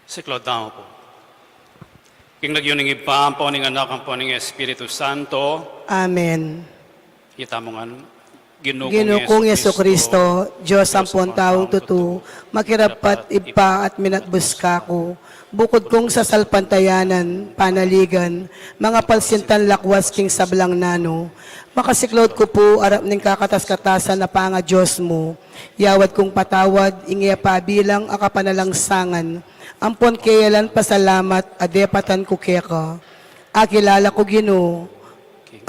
Siklodang po. King nagyuning ipa, ang poning anak, ang poning Espiritu Santo. Amen. Kita mo nga, Ginukong Yeso Kristo, Diyos ang taong tutu, makirapat ipa at minatbus ka ko. Bukod kong sa salpantayanan, panaligan, mga palsintan lakwas king sablang nano, makasiklod ko po arap ning kakatas-katasan na panga Diyos mo. Yawad kong patawad, ingya pa bilang akapanalangsangan. Ampon kayalan pasalamat, adepatan ko keka. Akilala ko Ginoo,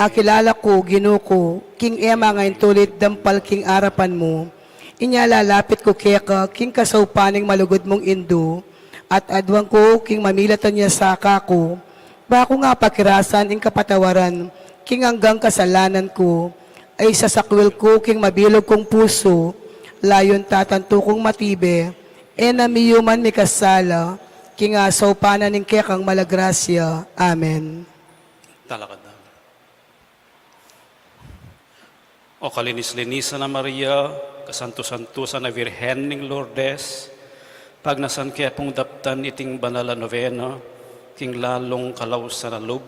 akilala ko, Ginuko, king ema ngayon tulit dampal king arapan mo. Inyalalapit ko keka, king kasaupaning malugod mong indo, at adwang ko, king mamilatan niya sa kako. Bako nga pakirasan, ing kapatawaran, king hanggang kasalanan ko, ay sasakwil ko, king mabilog kong puso, layon tatanto kong matibe, enamiyuman mi kasala, king asaupanan ning kekang malagrasya. Amen. Talakad na. O kalinis-linisan na Maria, kasanto-santusan na Virhen ning Lourdes, pag nasan kaya pong daptan iting banala novena, king lalong kalaw sa nalub,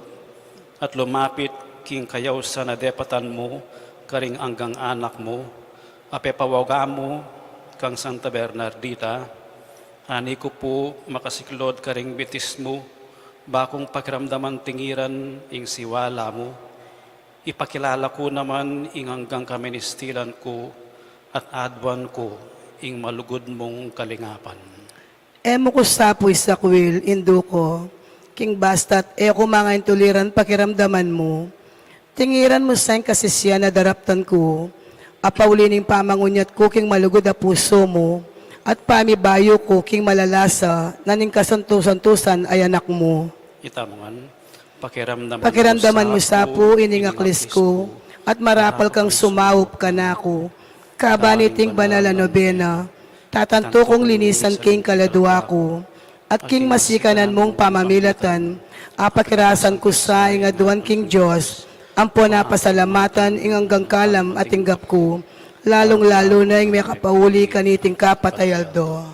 at lumapit king kayaw sa nadepatan mo, karing anggang anak mo, Ape pawaga mo kang Santa Bernardita, ani ko po makasiklod karing bitis mo, bakong pakiramdaman tingiran ing siwala mo. Ipakilala ko naman ing hanggang kaministilan ko at adwan ko ing malugod mong kalingapan. Emo ko sapoy sa kwil, induko, king bastat, ko mga intuliran pakiramdaman mo. Tingiran mo sa kasisya na daraptan ko, apaulining pamangunyat ko king malugod a puso mo, at pamibayo ko king malalasa, naning kasantusan-tusan ay anak mo. Itamongan, Pakiramdaman mo sapo, iningaklis ko, at marapal kang sumaup ka na ako. Kabaniting banala nobena, tatanto kong linisan king kaladwa ko, at king masikanan mong pamamilatan, apakirasan ko sa ingaduan king Diyos, ampo na pasalamatan inganggang kalam at inggap ko, lalong-lalo na ing may kapauli kaniting kapatayaldo.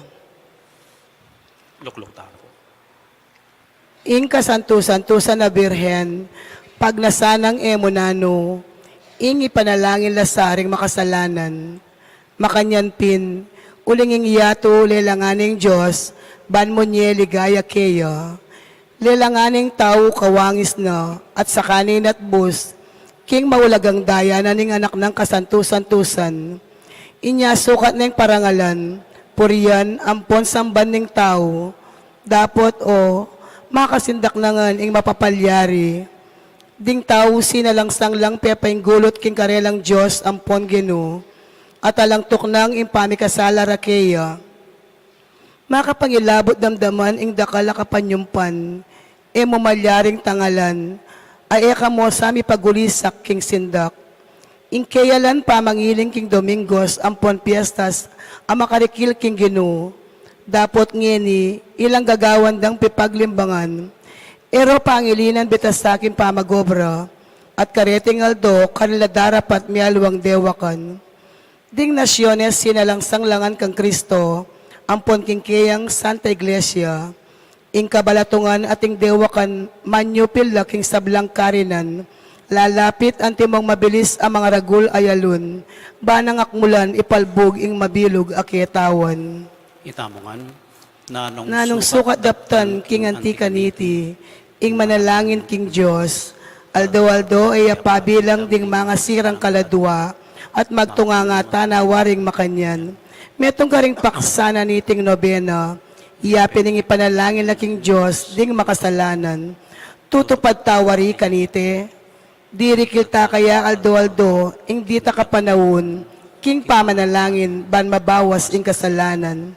Lukluk tapo. Ing kasantusan-tusan na birhen, pag nasanang emonano, ing ipanalangin lasaring makasalanan, makanyan pin, ulinging yato lelanganing Diyos, ban mo niye ligaya keya, lelanganing tao kawangis na, at sa kanin at bus, king maulagang daya na ning anak ng kasantusan-tusan, inya sukat na yung parangalan, puriyan ampon samban ning tao, dapot o, makasindak na nga ing mapapalyari. Ding tao sinalangsang lang pepaing gulot king karelang Diyos ampon geno, at alang tuknang ing pamikasala rakeya. Makapangilabot damdaman ing dakala kapanyumpan, mamalyaring tangalan, ay mo sami pagulisak king sindak. Ing kayalan pamangiling king Domingos ampon piestas, amakarikil king geno, dapot ngeni, ilang gagawan dang pipaglimbangan, ero pangilinan bitas sa akin pamagobra, at kareting aldo, kanila darapat mialwang dewakan. Ding nasyones sinalangsang langan kang Kristo, ampon king kayang Santa Iglesia, ing kabalatungan ating dewakan, manyupil king sablang karinan, lalapit antimong mabilis ang mga ragul ayalun, banang akmulan ipalbog ing mabilog aketawan. Itamongan, Nanong sukat daptan king antikaniti, ing manalangin king Diyos, aldo-aldo ay apabilang ding mga sirang kaladwa, at magtunganga tanawaring makanyan. Metong karing paksana niting nobena, iyapin ing ipanalangin na king Diyos, ding makasalanan, tutupad tawari kanite, dirikil ta kaya aldo-aldo, ing dita kapanawon, king pamanalangin, ban mabawas ing kasalanan.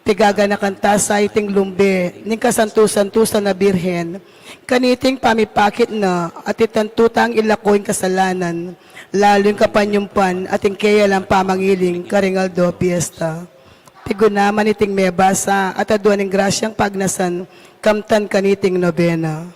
Pigaganakan ta sa iting lumbe, ning kasantusan-tusan na birhen, kaniting pamipakit na, at itantutang ilakoing kasalanan, lalo yung kapanyumpan, at ing kaya lang pamangiling, karingaldo piesta. Tigunaman iting mebasa, at aduan ng grasyang pagnasan, kamtan kaniting nobena.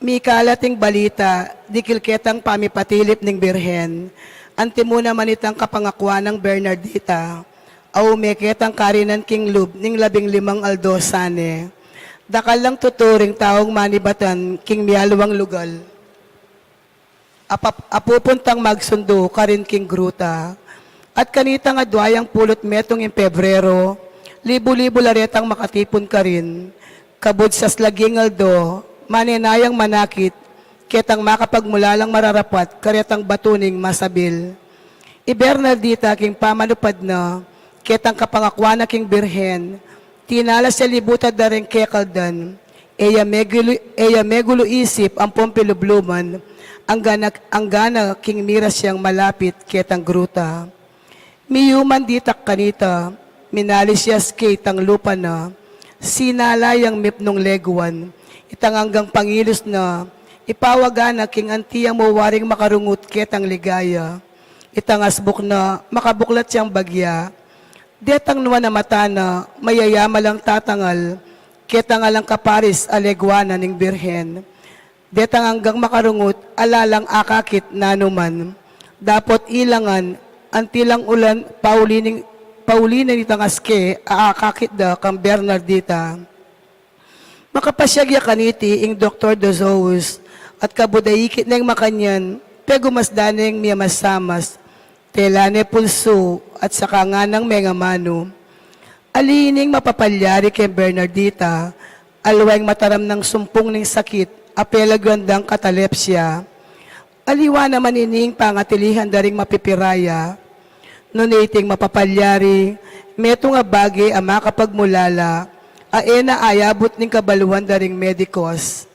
Mikalating balita, dikilketang pamipatilip ning birhen, antimuna manitang kapangakwa ng Bernardita, au meketang karinan king lub ning 15 aldosane, dakal lang tuturing taong manibatan king mialawang lugal, apupuntang magsundo karin king gruta, at kanitang adwayang pulot metong in Pebrero, libo-libo laretang makatipon karin, kabud sa slaging aldo, maninayang manakit, ketang makapagmulalang mararapat, karetang batuning masabil. Bernardita king pamanupad na, ketang kapangakwa na king birhen, tinala sa libutan na rin kekaldan, eya megulo isip ang pompilubluman, ang gana king miras siyang malapit, ketang gruta. Miyuman ditak kanita, minalis siya skate ang lupa na, sinalayang mipnong leguan, itanganggang pangilos na, ipawagan na king antiyang mawaring makarungut ketang ligaya, itangasbuk na makabuklat siyang bagya, detang nuwa na mata na mayayama lang tatangal, ketang alang kaparis alegwana ning birhen, detang hanggang makarungut alalang akakit nanuman, dapot ilangan, antilang ulan paulining itangaske aakakit da kang Bernardita. Makapasyagya kaniti ing Dr. Dozous at kabudayikit ng makanyan, pegumasdaneng miyamasamas, telane pulso at saka nga ng mengamano. Alining mapapalyari kay Bernardita, alwang mataram ng sumpong ng sakit, apelagandang katalepsya. Aliwa naman ining pangatilihan daring mapipiraya, nuniting mapapalyari, meto nga bagay ang makapagmulala, aena ayabot ning kabaluan daring medikos.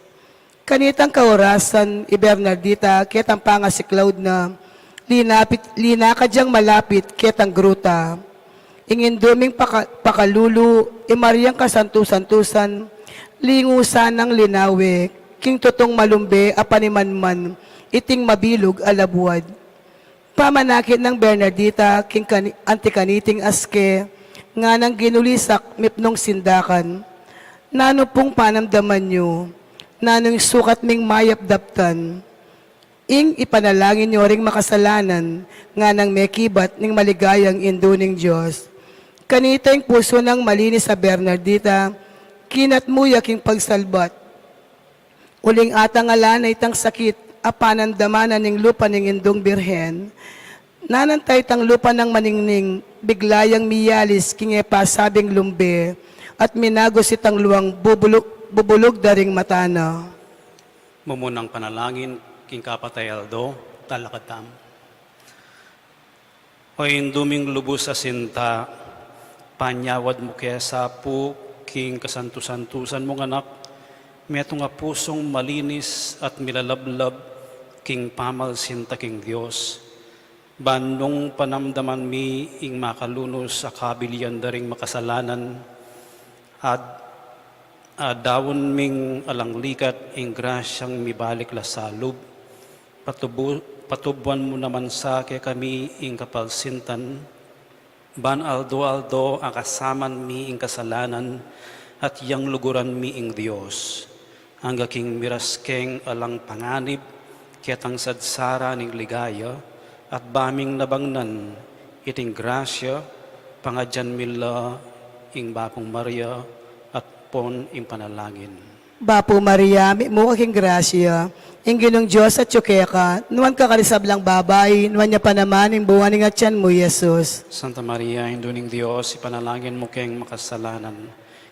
Kanitang kaorasan, i Bernardita, ketang pangasiklaud na, linakadyang malapit ketang gruta. Ingin duming pakalulu, imaryang kasantusan-tusan, lingusan ng linawe, king totong malumbe, apanimanman, iting mabilog alabuad. Pamanakit ng Bernardita, king antikaniting aske, nga nang ginulisak mipnong sindakan. Nano pong panamdaman nyo, nanong sukat ming mayapdaptan, ing ipanalangin nyo ring makasalanan, nga nang mekibat ning maligayang induning Diyos. Kanitang puso ng malinis sa Bernardita, kinatmuya king pagsalbat. Uling atang alanay tang sakit, apanandamanan ning lupa ning indong birhen, nanantay tang lupa ng maningning, biglayang miyalis kingepa sabing lumbe, at minagos itang luwang bubulog daring matana. Mumunang panalangin, king kapatay Aldo, talakatam. O induming lubos sa sinta, panyawad mo kaya sa po, king kasantusan-tusan mong anak, meto nga pusong malinis at milalablab, king pamal sinta king Diyos. Bandong panamdaman mi ing makalunos sa kabilian daring makasalanan, at dawon ming alanglikat ing grasyang mibalik la salub. Patubuan mo naman sa kay kami ing kapalsintan, ban aldo ang kasaman mi ing kasalanan, at yang luguran mi ing Dios. Hangga king miraskeng alang panganib, kitang sadsara ning ligaya, at baming nabangnan, iting grasya, pangadyan mila ing Bapong Maria, at pon ing panalangin. Bapo Maria, mo aking grasya, ing ginong Diyos at tsukeka, nuwan ka karisablang babay, nuwan niya pa naman ing buwaning at tiyan mo, Jesus. Santa Maria, induning Diyos, ipanalangin mo keng makasalanan,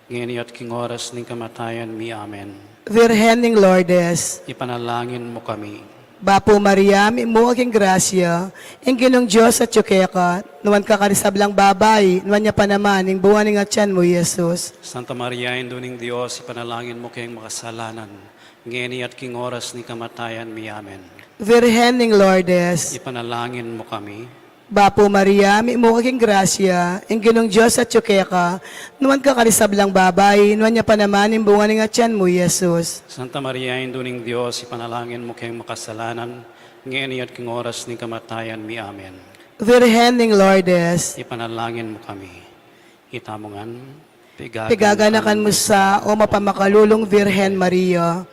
ngayon at king oras ning kamatayan mi. Amen. Virhen ning Lourdes, Ipanalangin mo kami. Bapo Maria, mo aking grasya, ing ginong Diyos at tsukeka, nuwan ka karisablang babay, nuwan niya pa naman ing buwaning at tiyan mo, Jesus. Santa Maria, induning Diyos, ipanalangin mo keng makasalanan, ngayon at king oras ning kamatayan mi. Amen. Virhen ning Lourdes, Ipanalangin mo kami. Bapo Maria, mo aking grasya, ing ginong Diyos at tsukeka, nuwan ka karisablang babay, nuwan niya pa naman ing buwaning at tiyan mo, Jesus. Santa Maria, induning Diyos, ipanalangin mo keng makasalanan, ngayon at king oras ning kamatayan mi. Amen. Virhen ning Lourdes, Ipanalangin mo kami. Itamongan, pigaganakan mo sa o mapamakalulong Virhen Maria,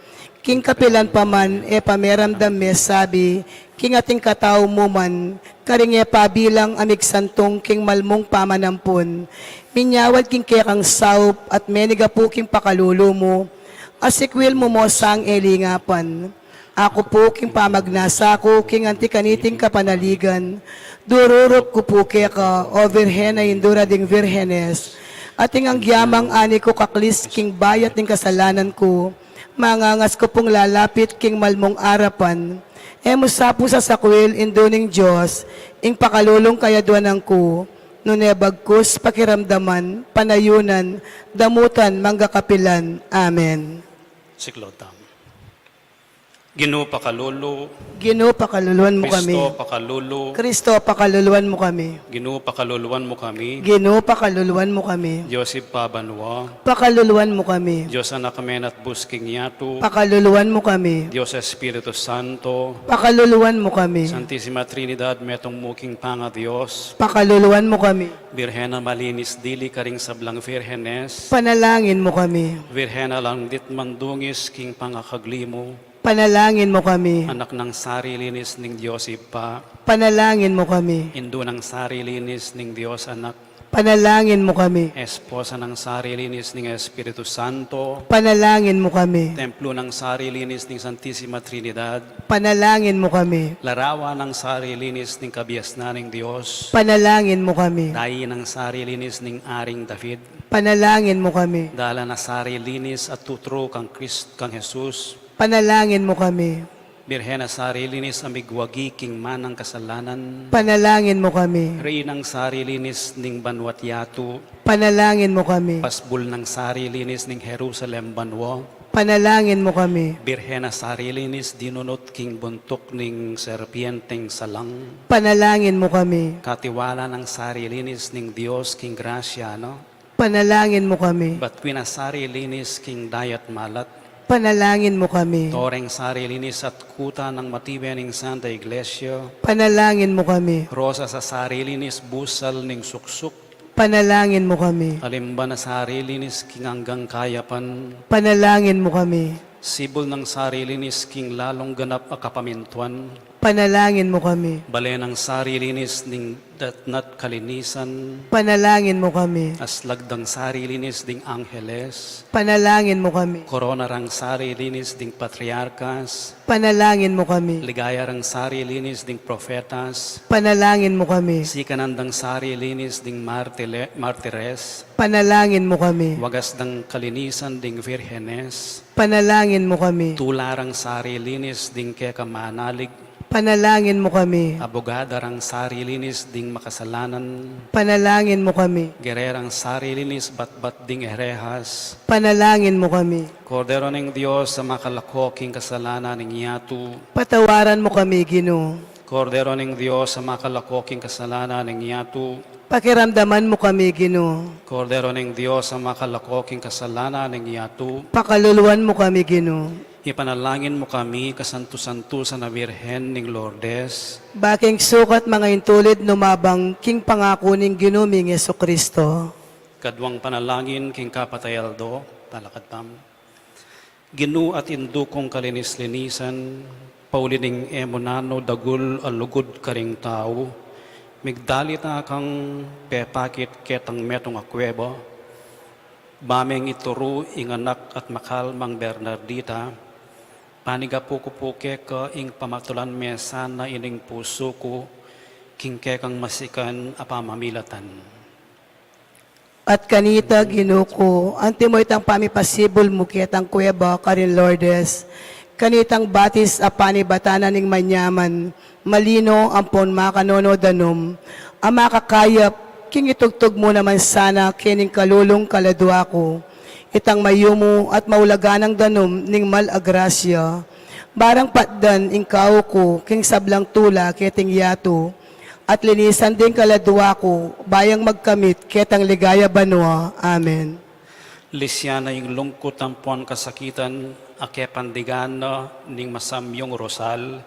king kapilan pa man e pameramdam me sabi, king ating katao mo man, karing e pabilang amig santong king malmong pamanampun, minyawad king kekang saup at meniga po king pakalulo mo, asikwil mo mo sang elingapan. Ako po king pamagnasa ko, king antikaniting kapanaligan, dururok ko po keka, o Virhen na indura ding Virhenes, ating ang gyamang ani ko kaklis king bayat ning kasalanan ko, mangangas ko pong lalapit king malmong arapan, emo sapo sa sakwil induning Diyos, ing pakalulong kayaduanan ko, nunebagkus pakiramdaman, panayunan, damutan, manggakapilan. Amen. Siklotam. Ginoo pakalulu, Ginoo, pakaluluan mo kami. Kristo pakalulu, Kristo, pakaluluan mo kami. Ginoo pakaluluan mo kami, Ginoo, pakaluluan mo kami. Joseph Pabanwa, Pakaluluan mo kami. Diyos anak kamen at busking yato, Pakaluluan mo kami. Diyos Espiritu Santo, Pakaluluan mo kami. Santissima Trinidad, metong muking panga Diyos, Pakaluluan mo kami. Birhena malinis dili karing sablang Virhenes, Panalangin mo kami. Virhena lang dit mandungis king pangakaglimo, Panalangin mo kami. anak ng sarilinis ning Diyos Ipa, Panalangin mo kami. Indo ng sarilinis ning Diyos anak, Panalangin mo kami. Esposa ng sarilinis ng Espiritu Santo, Panalangin mo kami. templo ng sarilinis ng Santissima Trinidad, Panalangin mo kami. larawan ng sarilinis ng kabiasnan ng Diyos, Panalangin mo kami. dayi ng sarilinis ng Aring David, Panalangin mo kami. dala na sarilinis at tutro kang Jesus, Panalangin mo kami. Birhen na sarilinis amigwagi king manang kasalanan, Panalangin mo kami. Reinang sarilinis ning Banwat Yatu, Panalangin mo kami. pasbul ng sarilinis ning Jerusalem Banwa, Panalangin mo kami. Birhen na sarilinis dinunot king buntok ning serpienteng salang, Panalangin mo kami. katiwala ng sarilinis ning Dios king grasya, no? Panalangin mo kami. Batwin na sarilinis king dayat malat, Panalangin mo kami. toreng sarilinis at kuta ng matibay ning Santa Iglesia, Panalangin mo kami. rosa sa sarilinis busal ning suksuk, Panalangin mo kami. alimba na sarilinis king hanggang kayapan, Panalangin mo kami. sibol ng sarilinis king lalong ganap a kapamintuan, Panalangin mo kami. bale ng sarilinis ning datnat kalinisan, Panalangin mo kami. aslagdang sarilinis ding angheles, Panalangin mo kami. korona rang sarilinis ding patriarkas, Panalangin mo kami. ligaya rang sarilinis ding profetas, Panalangin mo kami. sikanandang sarilinis ding martires, Panalangin mo kami. wagas dang kalinisan ding virhenes, Panalangin mo kami. tularang sarilinis ding kekamanalig, Panalangin mo kami. abogada rang sarilinis ding makasalanan, Panalangin mo kami. gererang sarilinis batbat ding erehas, Panalangin mo kami. kordero ng Diyos sa makalakoking kasalanan ng Yatu, Patawaran mo kami, Ginoo. kordero ng Diyos sa makalakoking kasalanan ng Yatu, Pakiramdaman mo kami, Ginoo. kordero ng Diyos sa makalakoking kasalanan ng Yatu, Pakaluluwan mo kami, Ginoo. ipanalangin mo kami kasanto-santo sa na Birhen ng Lourdes, Baking sukat mga intulid numabang king pangako ning ginuming Yeso Kristo. kadwang panalangin king kapatayaldo, talakad tam. Ginu at indu kong kalinis-linisan, paulining emonano dagul alugod karing tao, migdalita kang pepakit ketang metong akweba, bameng ituro inganak at makalmang Bernardita, panigapukupuke ka ing pamatulan mesa na ining puso ko, kingke kang masikan apamamilatan. At kanita ginuko, antimoy tang pamipasibol mo kitang kuweba karin Lourdes, kanitang batis a panibatanan ning manyaman, malino ampon makanono danom, ang makakayap, king itugtog mo naman sana kining kalulong kaladwa ko, itang mayumo at maulaganang danom ning malagrasya, barang patdan ingkaw ko, king sablang tula kiting yato, at linisan din kaladwa ko, bayang magkamit, ketang ligaya banwa. Amen. Lisyana yung lungkot ang puan kasakitan, ake pandigana ning masamyong rosal,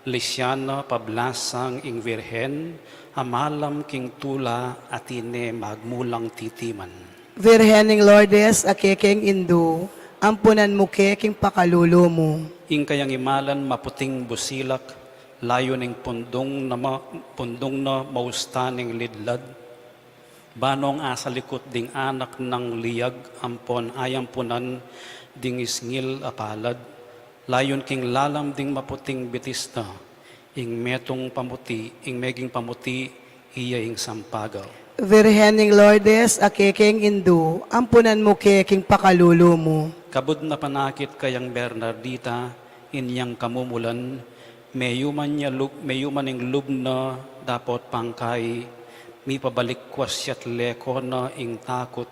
lisyana pablasang ing virhen, amalam king tula atine magmulang titiman. Virhening Lourdes, akekeng Indu, ampunan mo keking pakalulo mo. Ing kayang imalan maputing busilak, layo ning pundong na maustaning lidlad, banong asalikot ding anak ng liyag ampon ayampunan ding isngil apalad, layon king lalam ding maputing bitista, ing metong pamuti, ing meging pamuti, iya ing sampagaw. Virhening Lourdes, akekeng Indu, ampunan mo keking pakalulo mo. Kabud na panakit kayang Bernardita, inyang kamumulan, mayuman ing lub na dapat pangkay, mi pabalikwas siyat leko na ing takot,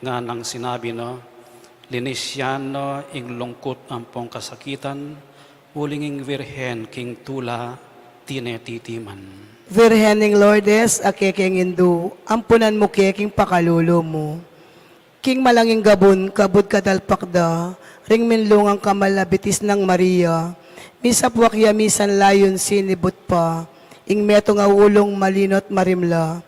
nga nang sinabi na, linisyan na ing lungkot ampong kasakitan, uling ing virhen king tula, tinetitiman. Virhening Lourdes, akekeng Indu, ampunan mo keking pakalulo mo. King malanging gabon, kabud kadalpakda, ring minlungang kamalabitis ng Maria, misapwakya misan layon sinibot pa, ing meto nga ulong malinot marimla,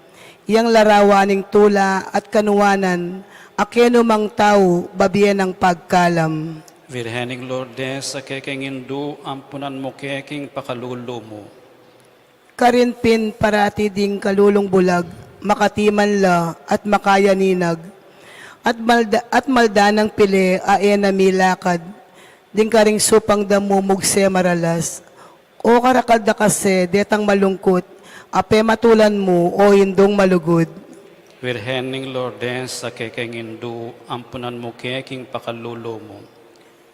iyang larawaning tula at kanuwanan, akeno mang tao, babiyan ng pagkalam. Virhening Lourdes, sa keking Indu, ampunan mo keking pakalulo mo. Karinpin parati ding kalulong bulag, makatimanla at makayaninag, at malda ng pili aena milakad, din ka ring supang damumugse maralas, o karakal da kasi detang malungkot, ape matulan mo o hindong malugod. Virhening Lourdes, sa kekengindu, ampunan mo keking pakalulo mo.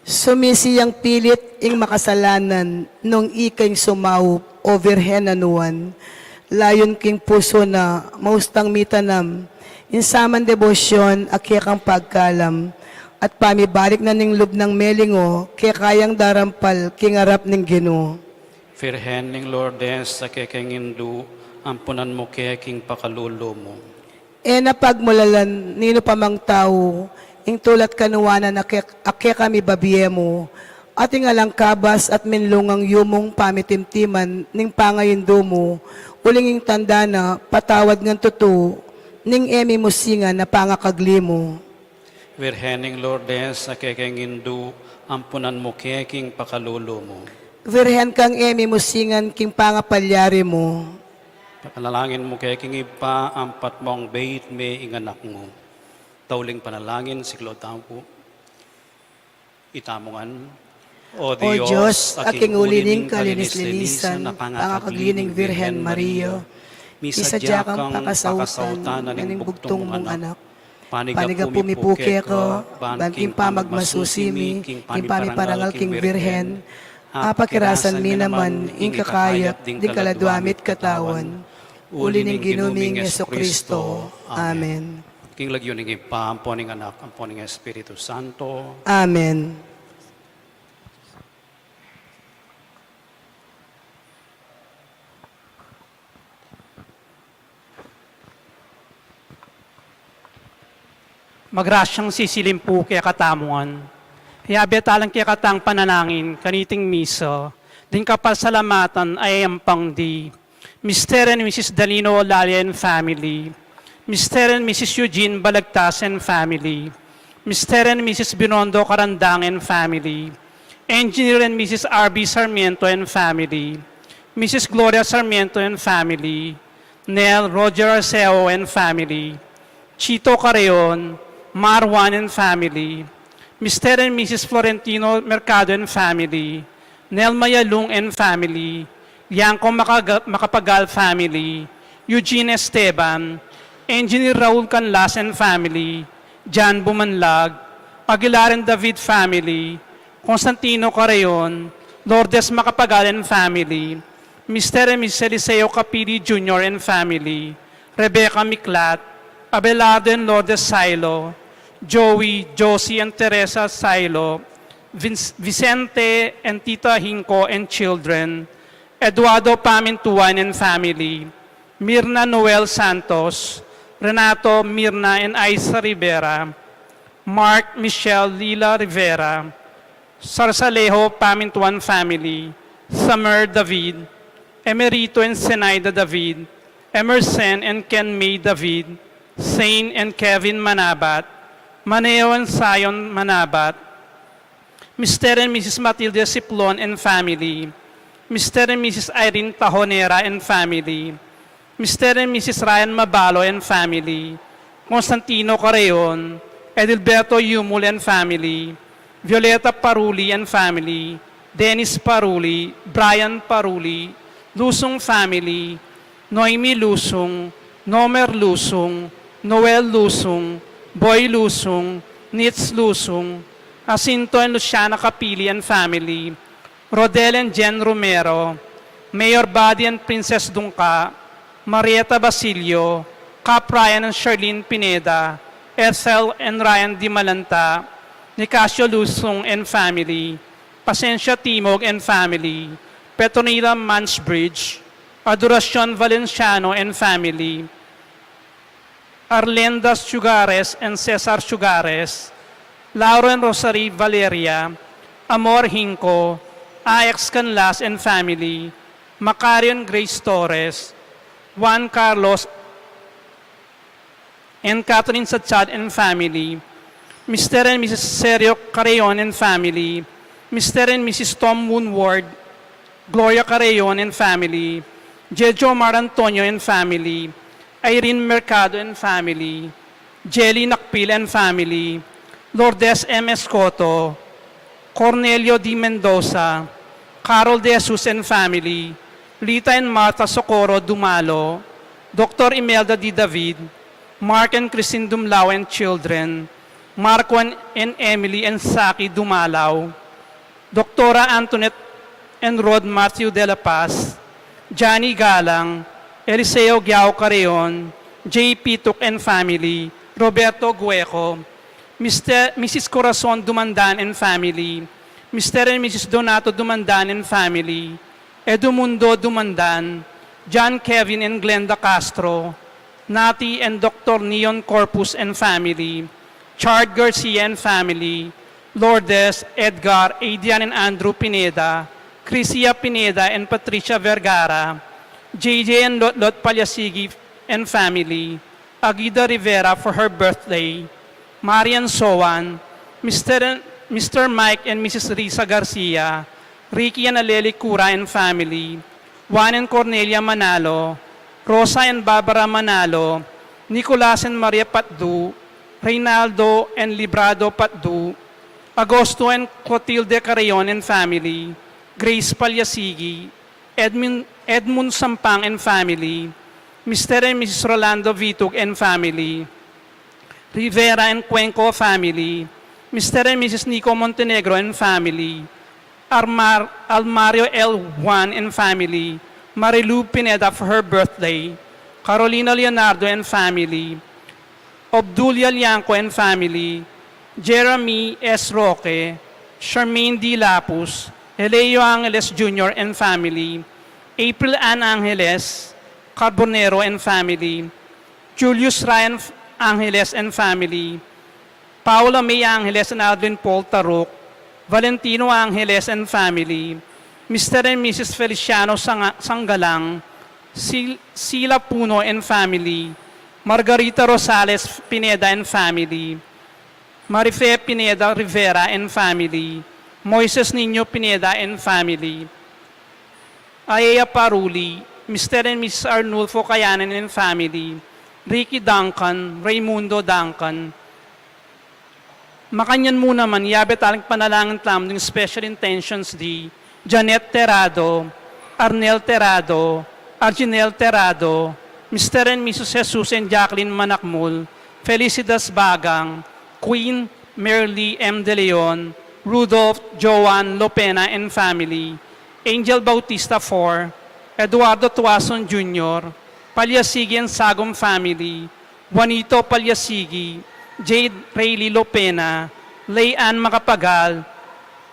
Sumisiyang pilit ing makasalanan, nung ikay sumaup o virhen anuan, layon king puso na maustang mitanam, insaman debosyon akyakang pagkalam, at pamibalik na ning lub ng melingo, kaya kayang darampal kingarap ning Ginoo. Virhening Lourdes, sa kekengindu, ampunan mo keking pakalulo mo. E napagmulalan nino pamang tao, ing tulat kanuwanan akya kami babiye mo, ating alang kabas at minlungang yumong pamitimtiman ning pangayindo mo, ulinging tanda na patawad ng tuto, ning emi musinga na pangakagli mo. Virhening Lourdes, sa kekengindu, ampunan mo keking pakalulo mo. Virhen kang emi musingan king pangapalyari mo. Panalangin mo keking ipa, ampat mong bait me inganak mo. Tauling panalangin, siklo tampo. Itamongan. O Diyos, aking ulining kalinis-linisan, pangakaglining Virhen Maria, misadya kang pakasautan, naning bugtong mong anak, paniga pumipuke ko, banting pamagmasusimi, king pamiparangal king Virhen, apakirasan mi naman, ing kakayat, di kaladwamit katawan, ulining ginuming Jesucristo. Amen. King lagyo ning ipa, amponing anak, amponing Espiritu Santo. Amen. Magrasyang sisilim po kaya katamuan. Hiyabi talang kaya katang pananangin, kaniting miso, din kapasalamatan ay ampang di. Mr. and Mrs. Dalino Olalia and family. Mr. and Mrs. Eugene Balagtas and family. Mr. and Mrs. Binondo Karandang and family. Engineer and Mrs. R.B. Sarmiento and family. Mrs. Gloria Sarmiento and family. Nel Roger Arceo and family. Chito Careon, Marwan and family. Mr. and Mrs. Florentino Mercado and family. Nel Mayalung and family. Yanko Makapagal family. Eugene Esteban. Engineer Raul Canlas and family. Jan Bumanlag. Aguilar and David family. Constantino Careon. Lourdes Makapagal and family. Mr. and Mrs. Eliseo Capili Jr. and family. Rebecca Miklat. Abelardo and Lourdes Silo. Joey, Josie, and Teresa Silo, Vicente and Tita Hinko and children, Eduardo Pamintuan and family, Mirna Noel Santos, Renato, Mirna, and Isa Rivera, Mark, Michelle, Lila Rivera, Sarsalejo Pamintuan family, Summer David, Emerito and Senaida David, Emerson and Ken May David, Zane and Kevin Manabat, Maneo and Zion Manabat, Mr. and Mrs. Matilde Siplon and family, Mr. and Mrs. Irene Tajonera and family, Mr. and Mrs. Ryan Mabalo and family, Constantino Careon, Edilberto Yumul and family, Violeta Paruli and family, Dennis Paruli, Brian Paruli, Lusong family, Noemi Lusong, Nomer Lusong, Noel Lusong, Boy Lusong, Nitz Lusong, Jacinto and Luciana Capili and family, Rodel and Jen Romero, Mayor Buddy and Princess Dungka, Marieta Basilio, Cap Ryan and Charlene Pineda, Ethel and Ryan Di Malanta, Nicasio Lusong and family, Pasencia Timog and family, Petronila Mansbridge, Adoracion Valenciano and family, Arlenda Sugares and Cesar Sugares, Laura and Rosary Valeria, Amor Hinco, Ajax Canlas and family, Macarion Grace Torres, Juan Carlos and Catherine Satsad and family, Mr. and Mrs. Sergio Carreon and family, Mr. and Mrs. Tom Woonward, Gloria Carreon and family, Jejo Mar Antonio and family, Irene Mercado and family, Jelly Nakpil and family, Lourdes M. Escoto, Cornelio D. Mendoza, Carol De Jesus and family, Lita and Martha Socorro Dumalo, Dr. Imelda D. David, Mark and Christine Dumlao and children, Marco and Emily and Saki Dumalaw, Dr. Antoinette and Rod Matthew De La Paz, Johnny Galang, Eliseo Giao Careon, J.P. Tuk and family, Roberto Gueco, Mrs. Corazon Dumandan and family, Mr. and Mrs. Donato Dumandan and family, Edumundo Dumandan, John Kevin and Glenda Castro, Nati and Dr. Neon Corpus and family, Chard Garcia and family, Lourdes, Edgar, Adrian and Andrew Pineda, Crisia Pineda and Patricia Vergara, JJ and Lot Palyasigi and family, Agida Rivera for her birthday, Marian Sowan, Mr. Mike and Mrs. Risa Garcia, Ricky and Aleli Cura and family, Juan and Cornelia Manalo, Rosa and Barbara Manalo, Nicolas and Maria Patdu, Reynaldo and Librado Patdu, Agosto and Clotilde Carrion and family, Grace Palyasigi, Edmund Sampang and family, Mr. and Mrs. Rolando Vitug and family, Rivera and Cuenco family, Mr. and Mrs. Nico Montenegro and family, Almario L. Juan and family, Marilu Pineda for her birthday, Carolina Leonardo and family, Obdulia Lianco and family, Jeremy S. Roque, Charmaine D. Lapus, Eleo Angeles Jr. and family, April Ann Angeles, Carbonero and family, Julius Ryan Angeles and family, Paula May Angeles and Alvin Paul Taruk, Valentino Angeles and family, Mr. and Mrs. Feliciano Sanggalang, Sila Puno and family, Margarita Rosales Pineda and family, Marife Pineda Rivera and family, Moises Niño Pineda and family, Aya Paruli, Mr. and Mrs. Arnulfo Kayanan and family, Ricky Duncan, Raimundo Duncan. Makanyan mo naman, yabet aling panalangin tam ng Special Intentions D, Janet Terrado, Arnel Terrado, Arginel Terrado, Mr. and Mrs. Jesus and Jacqueline Manakmul, Felicitas Bagang, Queen Merly M. De Leon, Rudolph Joan Lopena and family, Angel Bautista IV, Eduardo Tuason Jr., Palyasigi and Sagom family, Juanito Palyasigi, Jade Rayleigh Lopena, Layan Macapagal,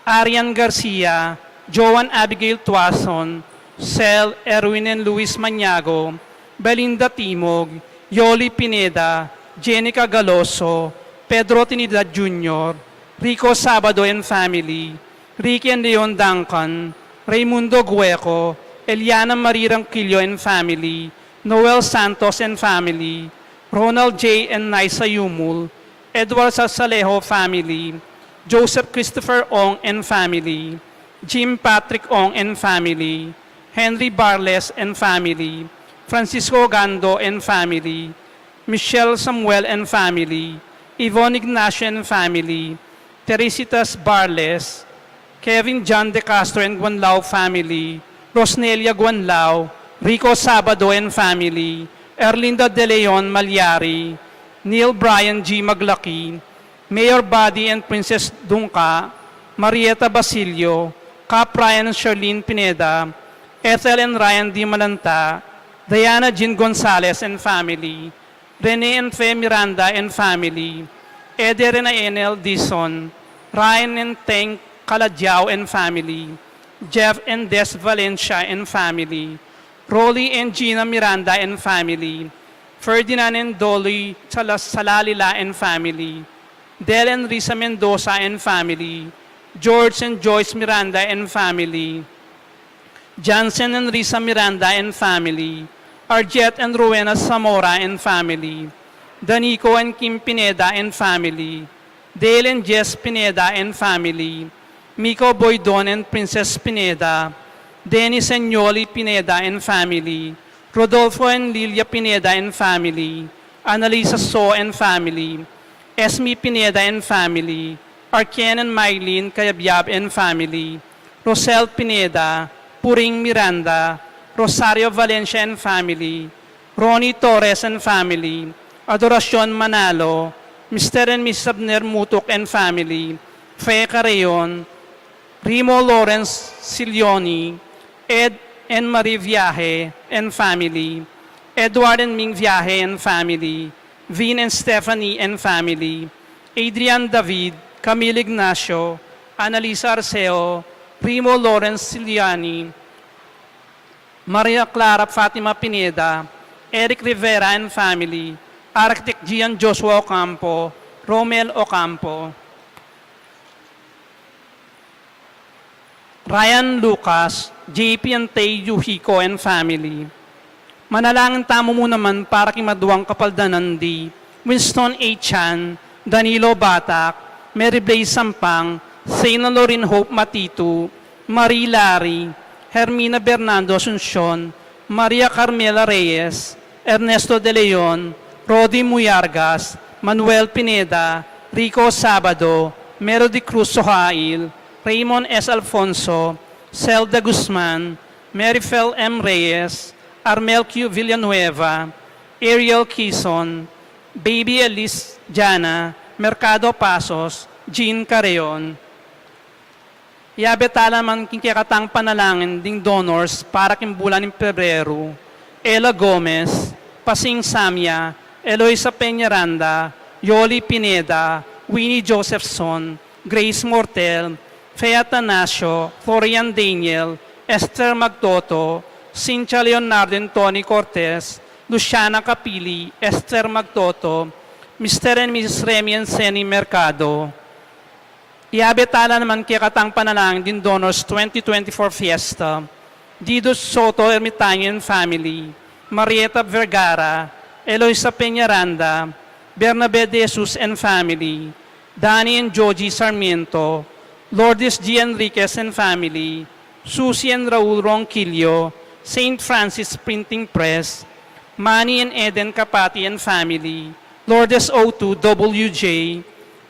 Arian Garcia, Joan Abigail Tuason, Cel Erwin and Luis Maniago, Belinda Timog, Yoli Pineda, Jenica Galoso, Pedro Trinidad Jr., Rico Sabado and family, Ricky and Leon Duncan, Raimundo Gueco, Eliana Marie Ranquillo and family, Noel Santos and family, Ronald J. and Naisa Yumul, Edward Sasalejo family, Joseph Christopher Ong and family, Jim Patrick Ong and family, Henry Barles and family, Francisco Gando and family, Michelle Samuel and family, Yvonne Ignacio and family, Teresitas Barles, Kevin John De Castro and Guanlao family, Rosnelia Guanlao, Rico Sabado and family, Erlinda De Leon Malyari, Neil Brian G. Maglaki, Mayor Buddy and Princess Dunca, Marieta Basilio, Cap Ryan and Charlene Pineda, Ethel and Ryan D. Malanta, Diana Jean Gonzalez and family, Rene and Fe Miranda and family, Eder and Enel Dison, Ryan and Teng Kaladiao and family, Jeff and Des Valencia and family, Rolly and Gina Miranda and family, Ferdinand and Dolly Salalila and family, Del and Risa Mendoza and family, George and Joyce Miranda and family, Johnson and Risa Miranda and family, Arjet and Rowena Zamora and family, Danico and Kim Pineda and family, Dale and Jess Pineda and family, Miko Boydon and Princess Pineda, Dennis and Yoli Pineda and family, Rodolfo and Lilia Pineda and family, Annalisa So and family, Esme Pineda and family, Arken and Mylene Cayabyab and family, Rosel Pineda, Puring Miranda, Rosario Valencia and family, Ronnie Torres and family, Adoracion Manalo, Mr. and Mrs. Abner Mutok and family, Fe Carreon, Rimo Lawrence Silioni, Ed and Marie Viaje and family, Edward and Ming Viaje and family, Vin and Stephanie and family, Adrian David, Camille Ignacio, Annalisa Arceo, Rimo Lawrence Siliani, Maria Clara Fatima Pineda, Eric Rivera and family, Architect Gian Joshua Ocampo, Romel Ocampo, Ryan Lucas, JP Antay Yuhiko and family. Manalangin tamo mo naman para kay Maduang Kapaldanandi, Winston A. Chan, Danilo Batak, Mary Blaze Sampang, Sena Lorin Hope Matitu, Marie Larry, Hermina Bernardo Asuncion, Maria Carmela Reyes, Ernesto De Leon, Rodi Muyargas, Manuel Pineda, Rico Sabado, Melody Cruz Sohail, Raymond S. Alfonso, Zelda Guzman, Marifel M. Reyes, Armel Q. Villanueva, Ariel Quezon, Baby Elise Jana, Mercado Pasos, Jean Carreon. Iabetala man kinkikatang panalangin ding donors para kimbulan ng Pebrero, Ella Gomez, Pasing Samia, Eloisa Peñaranda, Yoli Pineda, Winnie Josephson, Grace Mortel, Fea Tanasio, Florian Daniel, Esther Magtoto, Cynthia Leonardo and Tony Cortez, Luciana Capili, Esther Magtoto, Mr. and Mrs. Remy and Seni Mercado. Iabetala naman kaya katang panalangin din donors 2024 Fiesta, Dido Soto Ermitaño and family, Marieta Vergara, Eloisa Peñaranda, Bernabe de Jesus and family, Danny and Joji Sarmiento, Lourdes G. Enriquez and family, Susie and Raul Ronquillo, St. Francis Printing Press, Manny and Eden Kapati and family, Lourdes O2 WJ,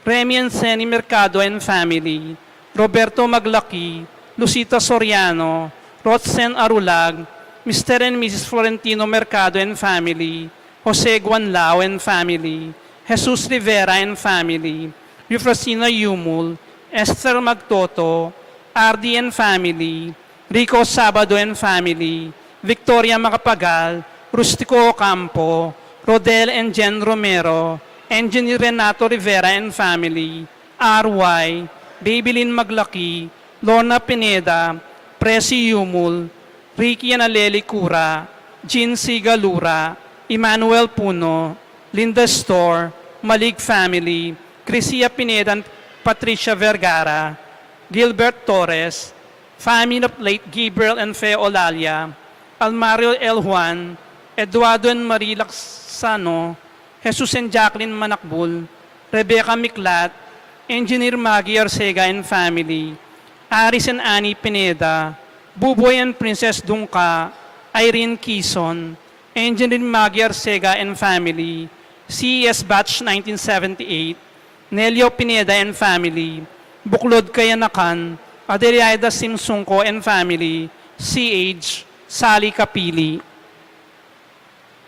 Remy and Seni Mercado and family, Roberto Maglaki, Lucita Soriano, Rotzen Arulag, Mr. and Mrs. Florentino Mercado and family, Jose Guanlao and family, Jesus Rivera and family, Eufrosina Yumul, Esther Magtoto, Ardi and family, Rico Sabado and family, Victoria Macapagal, Rustico Ocampo, Rodel and Jen Romero, Engineer Renato Rivera and family, RY, Babylin Maglaki, Lorna Pineda, Presi Yumul, Ricky Analeli Cura, Jean Sigalura, Emmanuel Puno, Linda Store, Malik family, Crisia Pineda and Patricia Vergara, Gilbert Torres, family of late Gabriel and Fe Olalia, Almario L. Juan, Eduardo and Marie Laksano, Jesus and Jacqueline Manakbul, Rebecca Miklat, Engineer Maggie Arcega and family, Aris and Annie Pineda, Buboy and Princess Dungka, Irene Quezon, Engineer Maggie Arcega and family, CES Batch 1978, Nelio Pineda and family, Buklod Kayanakan, Adelaida Simsungko and family, CH, Sally Kapili.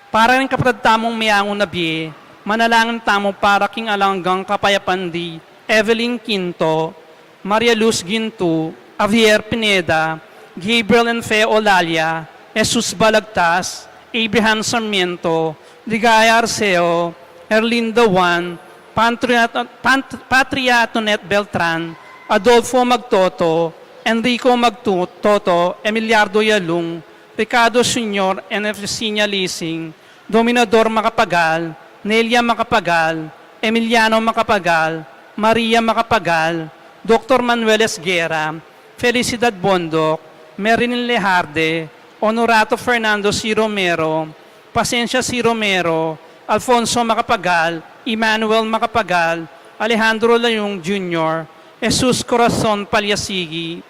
Para rin kapatid tamong mayangon na biye, manalangin tamo para king alanggang kapayapandi, Evelyn Quinto, Maria Luz Ginto, Javier Pineda, Gabriel and Fe Olalia, Jesus Balagtas, Abraham Sarmiento, Ligaya Arceo, Erlinda Juan, Patriato Net Beltran, Adolfo Magtoto, Enrico Magtoto, Emiliardo Yalung, Ricardo Sr. and Efesinia Lising, Dominador Macapagal, Nelia Macapagal, Emiliano Macapagal, Maria Macapagal, Dr. Manuel Esguera, Felicidad Bondok, Merilyn Lejarde, Honorato Fernando C. Romero, Pasensya C. Romero, Alfonso Macapagal, Emmanuel Macapagal, Alejandro Layong Jr., Jesus Corazon Palyasigi,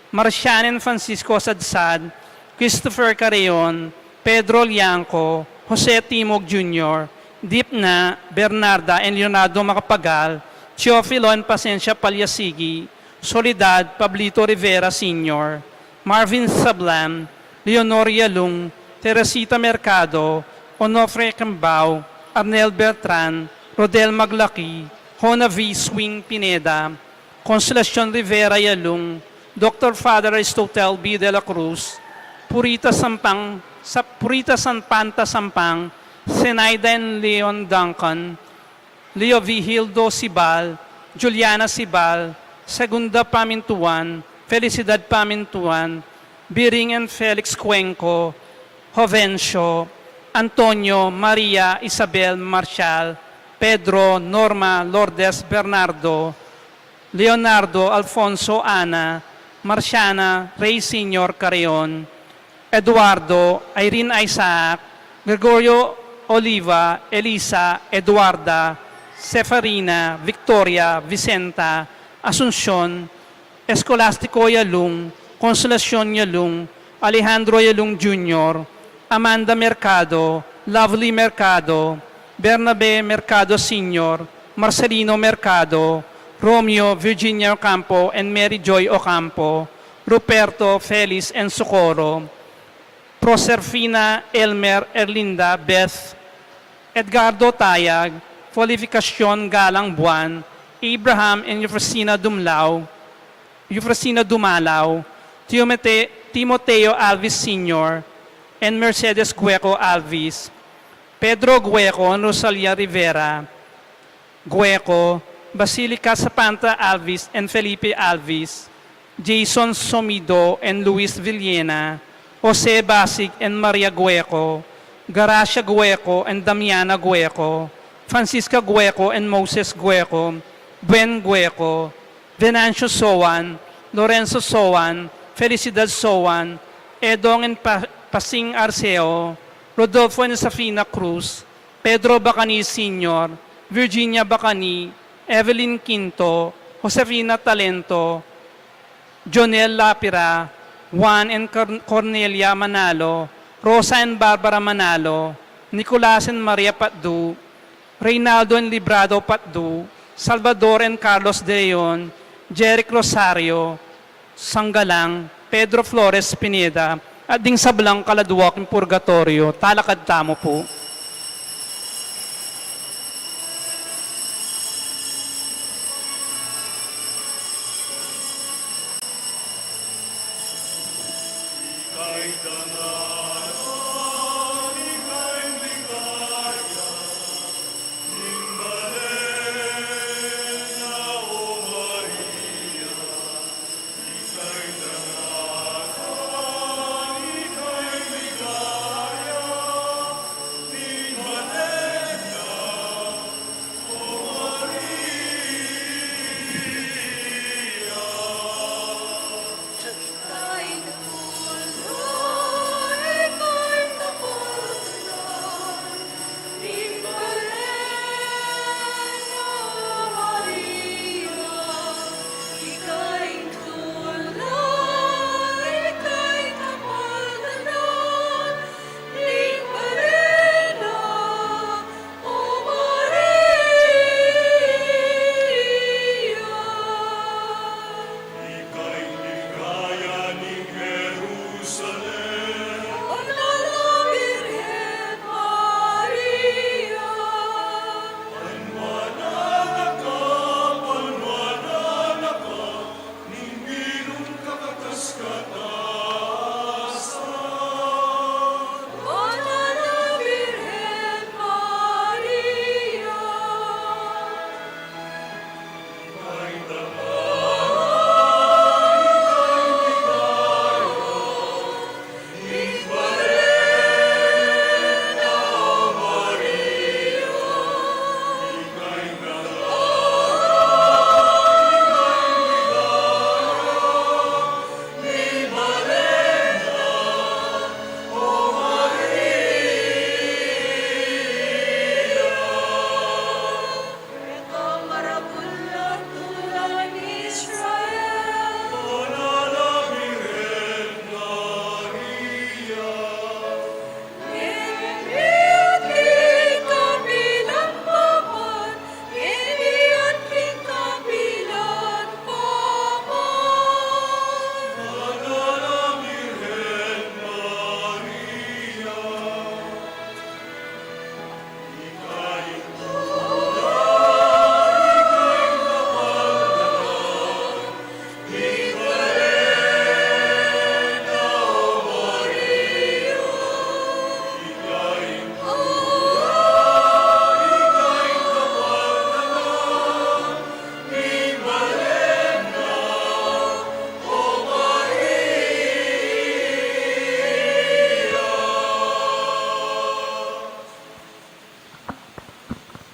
Marcianen Francisco Sadsad, Christopher Carreon, Pedro Lianco, Jose Timog Jr., Dipna, Bernarda, and Leonardo Macapagal, Teofilo and Pasencia Palyasigi, Soledad Pablito Rivera Sr., Marvin Sablan, Leonor Yalung, Teresita Mercado, Onofre Cambao, Arnel Bertran, Rodel Maglaki, Hona V. Swing Pineda, Consolacion Rivera Yalung, Dr. Father Aristotel B. de la Cruz, Purita Sanpanta Sampang, Zenaida and Leon Duncan, Leo V. Hildo Sibal, Juliana Sibal, Segunda Pamintuan, Felicidad Pamintuan, Biring and Felix Cuenco, Jovencio, Antonio, Maria, Isabel, Marcial, Pedro, Norma, Lourdes, Bernardo, Leonardo, Alfonso, Ana, Marciana, Rey Senior Carreon, Eduardo, Irene Isaac, Gregorio Oliva, Elisa, Eduarda, Sefarina, Victoria, Vicenta, Asuncion, Escolastico Yalung, Consolacion Yalung, Alejandro Yalung Jr., Amanda Mercado, Lovely Mercado, Bernabe Mercado Sr., Marcelino Mercado, Romeo Virginia Ocampo and Mary Joy Ocampo, Ruperto Feliz and Socorro, Proserfina Elmer Erlinda Beth, Edgardo Tayag, Qualificacion Galang Buwan, Abraham and Eufrosina Dumalaw, Timoteo Alvis Sr., and Mercedes Gueco Alvis, Pedro Gueco and Rosalia Rivera, Gueco, Basilica Sapanta Alvis and Felipe Alvis, Jason Somido and Luis Villena, Jose Basig and Maria Gueco, Garacia Gueco and Damiana Gueco, Francisca Gueco and Moses Gueco, Buen Gueco, Venancio Sowan, Lorenzo Sowan, Felicidad Sowan, Edong and Pasing Arceo, Rodolfo and Safina Cruz, Pedro Bacani Sr., Virginia Bacani, Evelyn Quinto, Josefina Talento, Jonel Lapira, Juan and Cornelia Manalo, Rosa and Barbara Manalo, Nicolas and Maria Patdu, Reynaldo and Librado Patdu, Salvador and Carlos De Leon, Jeric Rosario, Sanggalang, Pedro Flores Pineda, at ding sablang Kaladuak ng Purgatorio, talakad tamo po.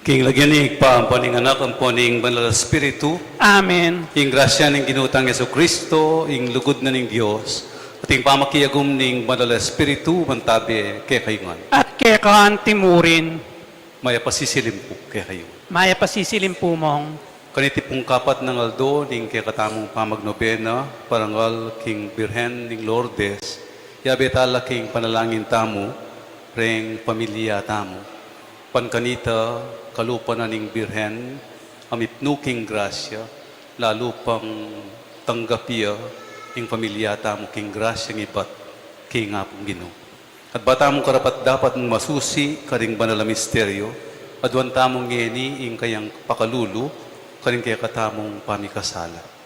King lagyanig pa ang paning anak, ang paning banal na Espiritu, Amen. ing grasya ng ginutang Yeso Kristo, ing lugod na ng Diyos, at ing pamakiyagom ng banal na Espiritu, mantabi kay kayungan. At kay kaan timurin, Maya pasisilim po kay kayungan. maya pasisilim po mong, Kaniti pong kapat ng aldo, ning kay katamong pamagnobena, parangal king Birhen ning Lourdes, yabetala king panalangin tamo, reng pamilya tamo. Pankanita, kalupa na ning Birhen, amipnuking grasya, lalo pang tanggapia, ing pamilya tamo king grasya ng ibat, king apong Ginoo. At bata mong karapat dapat mong masusi, karing banal na misteryo, adwan tamong ngeni, ing kayang pakalulu, karing kaya katamong pamikasala.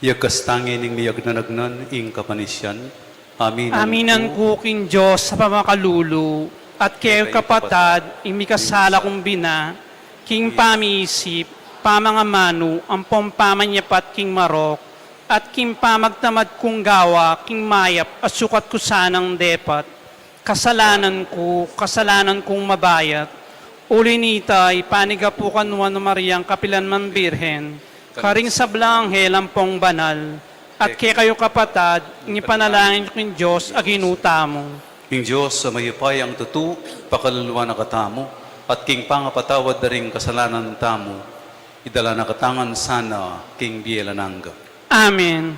Yagkastangin ning miyag na nagnan, ing kapanisyan. Amin. aminan ko king Diyos sa pamakalulu, at kay kapatad, imikasala kong bina, king pamiisip, pamangamanu, ang pompamanyapat king marok, at king pamagtamad kong gawa, king mayap, at sukat ko sanang depat, kasalanan kong mabayat, ulinitay, panigapukan no Mariang kapilan man birhen, karing sablang helampong banal, at kay kayo kapatad, inipanalangin ko ng Diyos aginuta mo. King Diyos, sa mayupay ang tutu, pakaluluwa na katamo, at king pangapatawad na ring kasalanan tamo, idala na katangan sana, king Bielananga. Amen.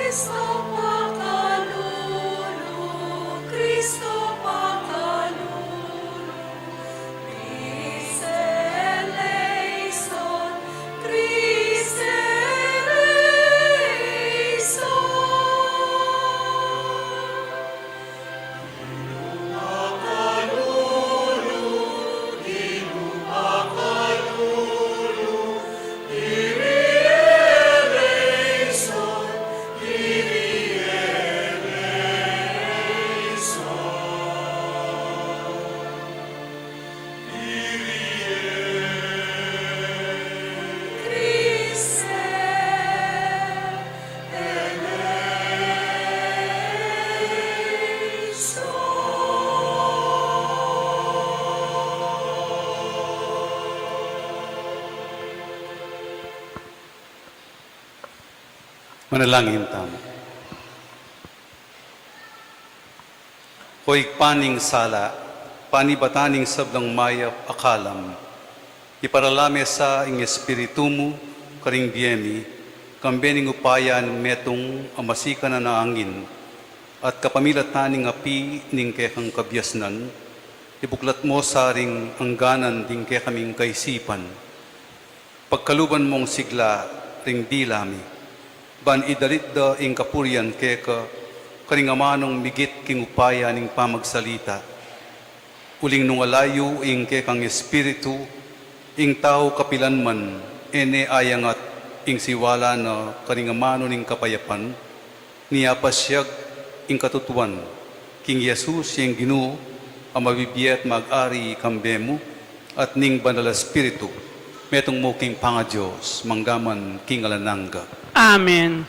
Cristo pakalulu, Cristo pakalulu, Christ eleison, Christ eleison. Christ Manalangin tamo. Hoy paning sala, panibataning sablang mayap akalam, iparalame sa ing espiritu mo, karing biyemi, kambening upayan metong amasika na naangin, at kapamilat taning api ning kekang kabyasnan, ibuklat mo sa ring angganan ding kekaming kaisipan. Pagkaluban mong sigla ring dilami, ban idalit da ing kapuryan keka, karing amanong migit king upaya ning pamagsalita. Uling nung alayo ing kekang espiritu, ing tao kapilan man, ene ayangat ing siwala na karing amano ning kapayapan, niya pasyag ing katutuan, king Jesus yung Ginoo, ang mabibiyat mag-ari kambemo, at ning banal espiritu, metong mo king panga-Diyos, manggaman king alananga. Amen.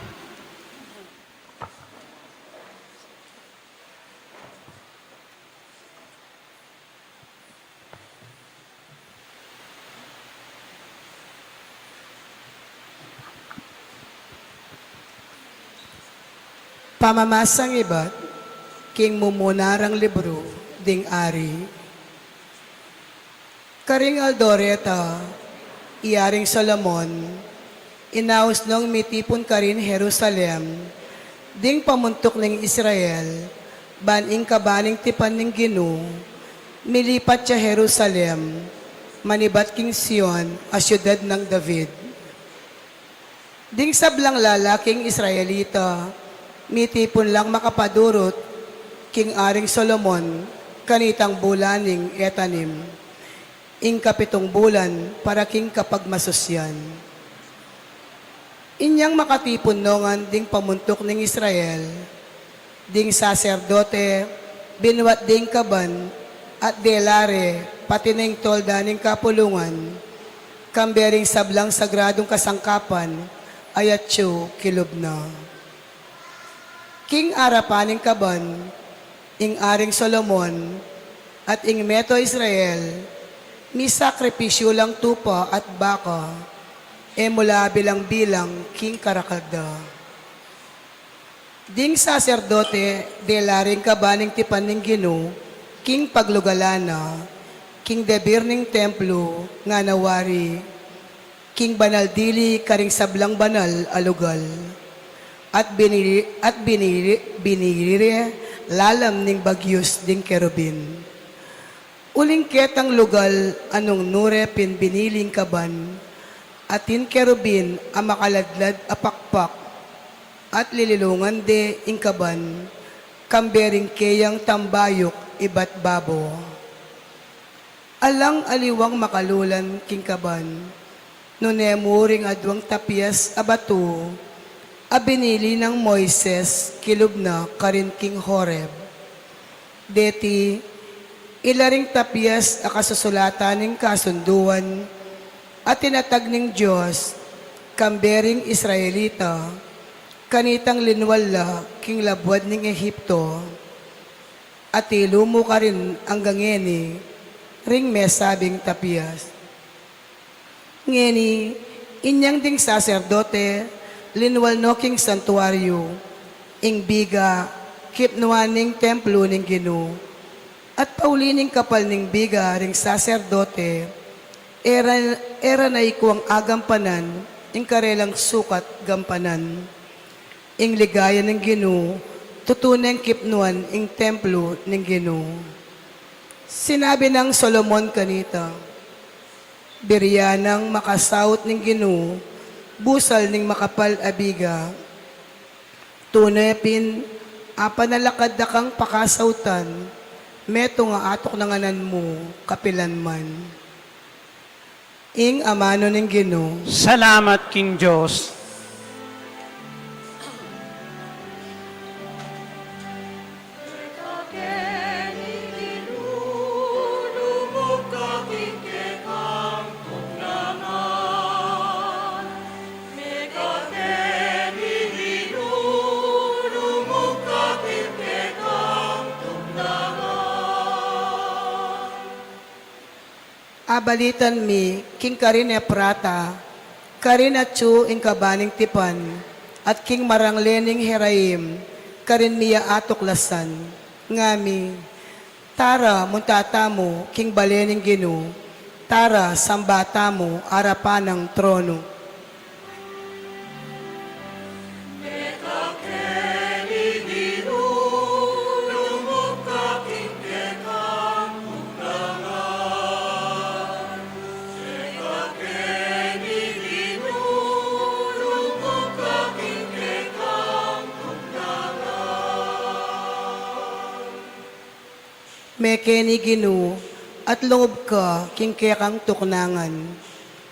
Pamamasang ibat, king mumunarang libro, ding ari. Karing Aldoreta, iyaring Solomon, inaus nung mitipon karin Jerusalem, ding pamuntok ng Israel, baning kabaning tipan ng Ginoo, milipat siya Jerusalem, manibat king Sion, a syudad ng David. Ding sablang lalaking Israelita, mitipon lang makapadurot, King Aring Solomon, kanitang bulaning etanim, ing kapitong bulan para king kapag masusyan. Inyang makatipon nongan ding pamuntok ng Israel, ding saserdote, binwat ding kaban, at delare, pati ng tolda ng kapulungan, kambering sablang sagradong kasangkapan, ayatyo kilubna. King arapaning kaban, ing Aring Solomon, at ing Meto Israel, mi sakripisyo lang tupa at baka, mula bilang-bilang king karakagda. Ding saserdote, delaring kabaning tipan ng Gino, king paglugalana, king debir ng templo, nga nawari, king banal dili karing sablang banal alugal, at biniri lalam ning bagyos ding kerubin. Uling ketang lugal anong nure pin biniling kaban, atin kerubin ang makaladlad apakpak, at lililungan de ing kaban, kambering keyang tambayok ibat babo. Alang aliwang makalulan king kaban, nunemuring adwang tapyas abato, abinili ng Moises kilubna karin king Horeb. Deti, ilaring tapyas akasusulatan ng kasunduan, at tinatag ng Diyos, kambering Israelita, kanitang linwala king labwad ng Ehipto, at ilumo ka rin ang gangeni, ring mesabing tapyas. Ngeni, inyang ding saserdote, linwal no king santuaryo, ing biga, kipnuaning templo ning Gino, at paulining kapal ning biga ring saserdote, era na ikuang agampanan, ing karelang sukat gampanan, ing ligaya ng Gino, tutuneng kipnuan ing templo ning Gino. Sinabi ng Solomon kanita, biryanang makasawot ning Gino, busal ning makapal abiga, tunepin, apanalakad na kang pakasautan, meto nga atok na nganan mo, kapilan man. Ing amano ning Gino, Salamat, King Diyos. abalitan mi, king karine prata, karin atsu ing kabaning tipan, at king maranglening heraim, karin miya atuklasan, ngami, tara muntata mo, king balening Gino, tara sambata mo, arapan ng trono. Mekeni Gino, at lungob ka, king kekang tuknangan.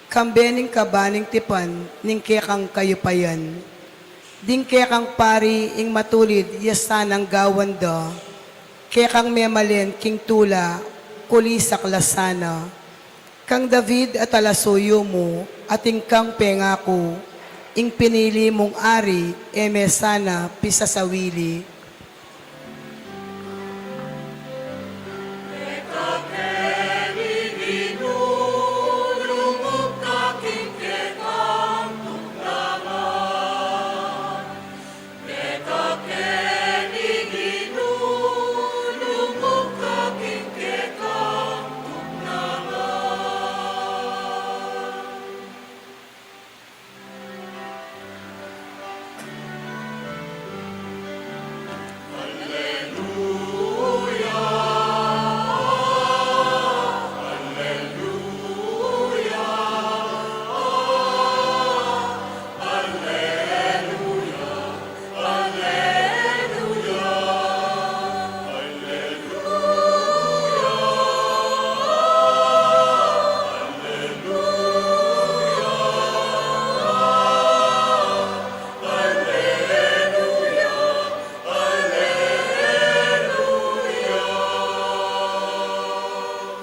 Kambening kabaning tipan, ning kekang kayupayan. Ding kekang pari, ing matulid, yasanang gawanda. Kekang memalen, king tula, kulisak lasana. Kang David at alasuyo mo, ating kang pengako, ing pinili mong ari, emesana, pisasawili.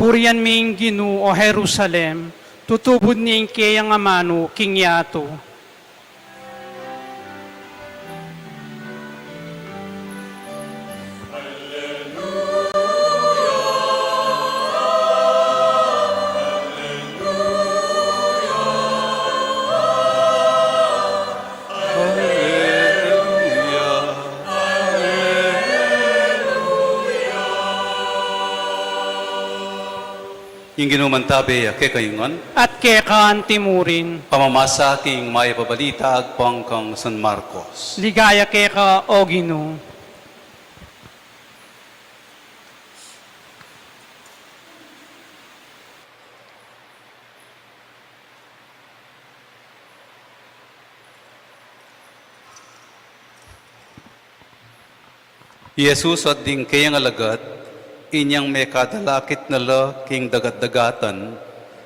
Kapurian ming Ginu o Jerusalem, tutubod ning kayang amano king yato. Ing ginumantabi ke kayungan, At kekaan timurin, pamamasa king maya pabalita agpang kang San Marcos. ligaya keka o Ginu. Jesus at ding kayang alagad, inyang may kadalakit na la king dagat-dagatan,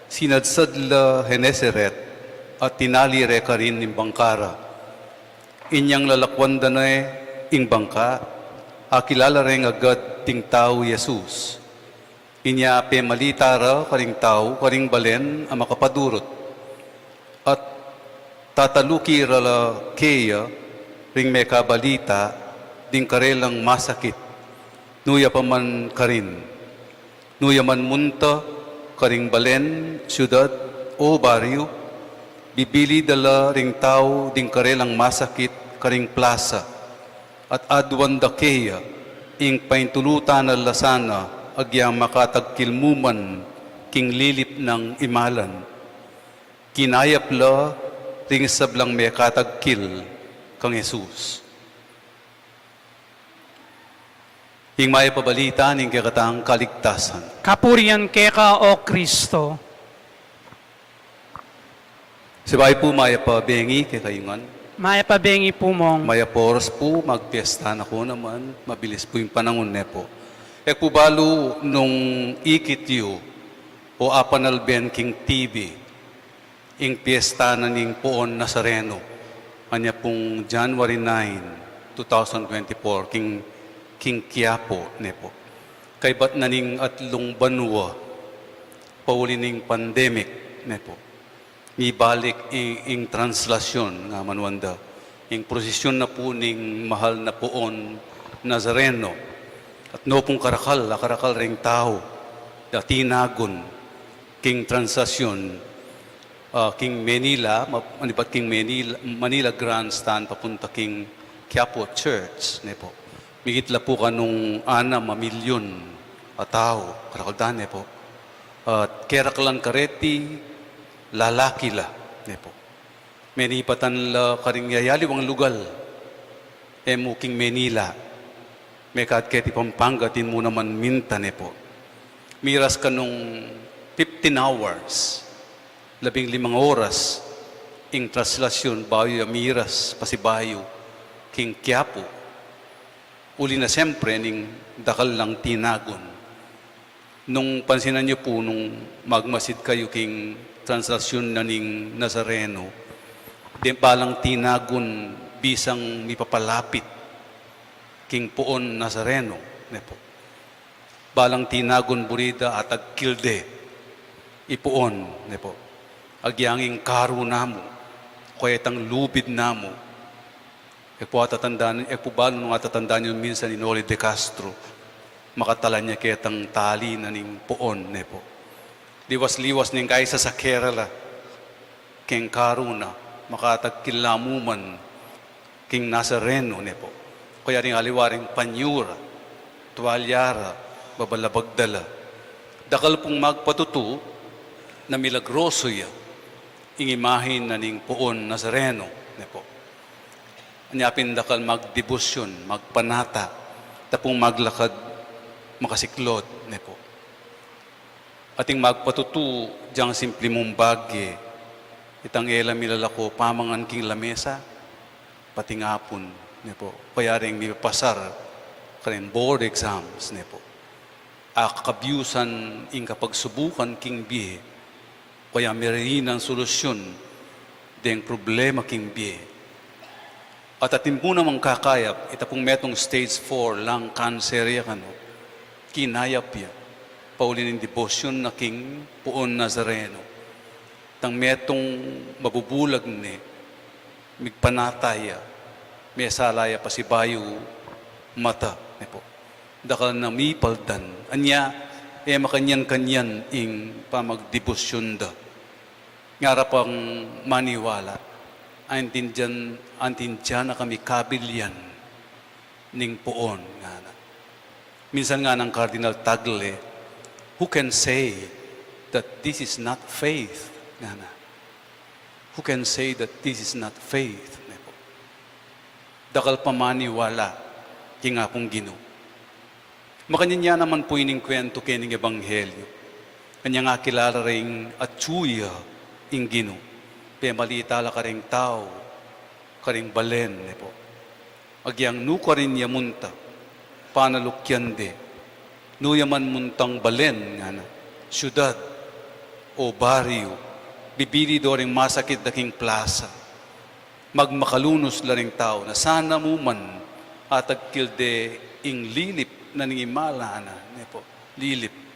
sinadsad la Heneseret at tinalire ka rin ng bangkara. Inyang lalakwan danay ing bangka, akilala rin agad ting tao Jesus. Inya pe malitara karing tao, karing balen ang makapadurot. At tataluki rala keya ring may kabalita, ding karelang masakit. Nuya pa man karin. Nuya man munta, karing balen, syudad o baryo, bibili dala ring tao ding karelang masakit, karing plaza. At adwan da keya, ing paintulutan na lasana, agyang makatagkilmuman, king lilip ng imalan. Kinayap la, ring sablang may katagkil, kang Jesus. Ing may pabalita ning kakatang kaligtasan. Kapurian keka o Kristo. Sibay po maya pa bengi kay kayungan. Maya pabengi pumong. Maya poros po magpiesta na ko naman. Mabilis po yung panangon ne po. E po balo nung ikityo o apanalben king TV. Ing piesta na ning poon Nazareno. Kanya pong January 9, 2024 king Quiapo ne po. Kay bat naning atlong banwa pauli ning pandemic ne po. Ibalik ing translasyon nga manwanda. Ing prosesyon na po ning mahal na poon Nazareno. At no pong karakal ring tao. Tinagon king translasyon. King Manila, manipat king Manila Grandstand papunta king Quiapo Church ne po. Migitla po ka nung 6 milyon tao, karakaldan po. At kerakalan kareti, lalaki la, ne po. Menipatan la karing yayali wang lugal, muking Manila. Mekat keti Pampanga, tin mo naman minta, ne po. Miras ka nung 15 hours, 15 oras, ing translasyon, bayo miras, pasibayo, king Quiapo. Uli na siyempre, ning dakal lang tinagon. Nung pansinan niyo po, nung magmasid kayo king translasyon na ning Nazareno, di palang tinagon bisang mipapalapit king poon Nazareno. Ne po. Balang tinagon burida at agkilde ipuon. Ne po. Agyanging karo namo, kayatang lubid namo, balo nung atatandaan nyo minsan ni Noli de Castro, makatala niya ketang tali na ning poon, ne po. Liwas-liwas ning kaysa sa Kerala, king karuna, makatagkilamuman, king Nazareno, ne po. Kaya ring aliwaring panyura, tuwalyara, babalabagdala. Dakal pong magpatutu, na milagroso ya, ingimahin na ning poon Nazareno, ne po. Anyapin dakal magdebosyon, magpanata, tapong maglakad, makasiklod, ne po. Ating magpatutu, diyang simple mong bagye, itang ela milalako, pamangan king lamesa, pati ngapon, ne po. Kaya rin mipasar, kanin board exams, ne po. Akabyusan, ing kapagsubukan king bihe, kaya meron ang solusyon, deng problema king bihe. At atin po namang kakayap, ita pong metong stage 4 lang cancer ya kano, kinayap ya. paulin ng devotion na King Puon Nazareno. Tang metong mabubulag ni, migpanataya, may salaya pa si bayo mata. Ne po. Dakal na mipaldan. Anya, makanyan-kanyan ing pamagdebosyon da. Ngara pang maniwala. Antin dyan na kami kabilyan ning Puon. Minsan nga ng Cardinal Tagle, who can say that this is not faith? Who can say that this is not faith? Dakal pamaniwala, kinga pong Ginoo. Makanya naman po ining kwento kening Ebanghelyo. Kanya nga kilala ring atsuya ing Ginoo. Pemalita la karing tao, karing balen, po. Agyang nuka rin yamunta, panalukyan de, nuyaman muntang balen, syudad o baryo, bibili do ring masakit daking plaza, magmakalunos la ring tao, na sana mo man atagkilde ing lilip na ningimala na, po, lilip.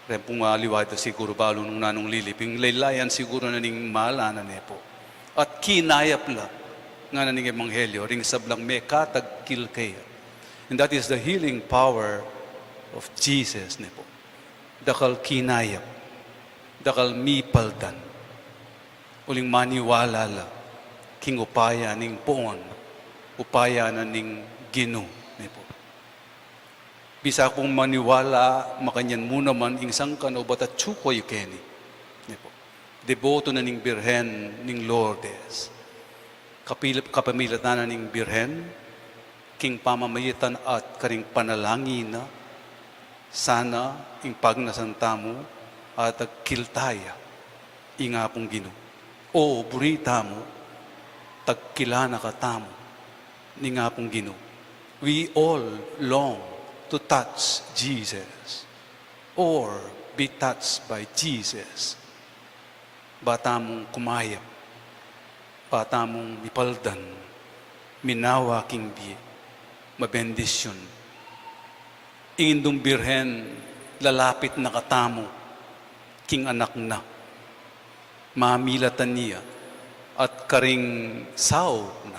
Ren pong liwada siguro balo nung nanong lilip, ing laylayan siguro na ningimala na, po. At kinayap la, nga na ning Ebanghelyo, ring sablang may katagkil kaya. And that is the healing power of Jesus, po. Dakal kinayap, dakal mipaldan, uling maniwala la, king upaya ning Puon, upaya na ning Ginoo, po. Bisa kong maniwala, makanyan mo naman, insang ka no bata tsuko yukeni, po. Deboto na ning Birhen, ning Lourdes. Kapamilatan na ning Birhen, king pamamayitan at karing panalangin na, sana ing pagnasanta mo at kiltaya, inga pong Ginoo. O burita mo, tagkilana ka tamo, ni nga pong Ginoo. We all long to touch Jesus or be touched by Jesus. Bata mong kumayap, bata mong mipaldan, minawa king biye, mabendisyon. Ingindong Birhen, lalapit na katamo, king anak na, mamilatan niya, at karing sao na,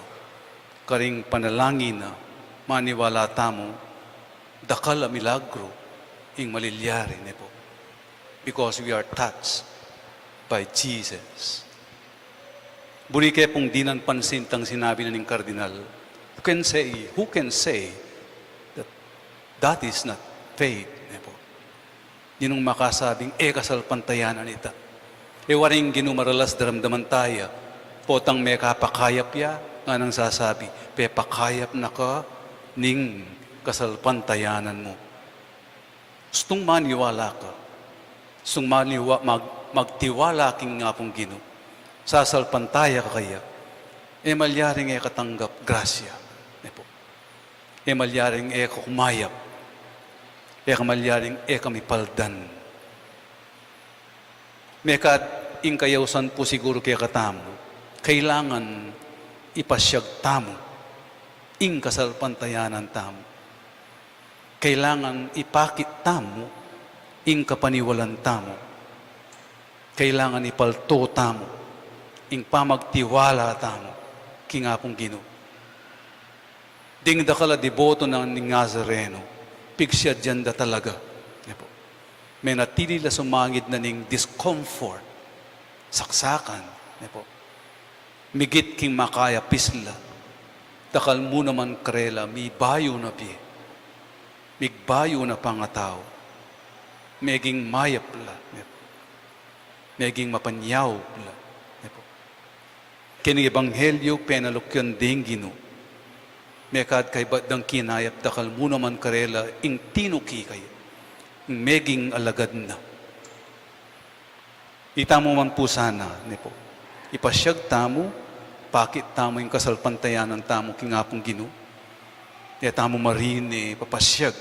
karing panalangin na, maniwala tamo, dakal a milagro, ing malilyari, po. Because we are touched by Jesus. Burike pong dinan pansin tang sinabi na ning Kardinal, who can say that that is not faith, po. Yun ang makasabing, kasalpantayanan ita. Waring ginumaralas daramdaman tayo, potang may kapakayap ya, nga nang sasabi, pakayap na ka, ning kasalpantayanan mo. Gustong maniwala ka, gustong magtiwala king nga pong Ginoo, sasalpantaya ka kaya, malyaring katanggap grasya. Po. Malyaring kumayap, kamalyaring kamipaldan. Mekat ing kayawsan po siguro kaya katamo, kailangan ipasyag tamo, ing kasalpantayanan tamo. Kailangan ipakit tamo, ing kapaniwalan tamo. Kailangan ipalto tamo, ing pamagtiwala tamo, kingapong Ginoo. Ding dakala deboto ng Nazareno, pigsya dyan da talaga. May natili la sumangid na ning discomfort, saksakan, po. Migit king makaya pisla, dakal mo naman krela, mi bayo na pi, migbayo na pangataw, meging mayap la, po. Meging mapanyaw la, po. Kining Ebanghelyo, penalukyan ding Ginoo, mekad kay badang kinayap, dakal mo naman krela, ing tinuki kayo, meging alagad na. Itamo man po sana, po. Ipasyag tamo, pakit tamo yung kasalpantayanan tamo kingapong Ginoo. Tamo marine, papasyag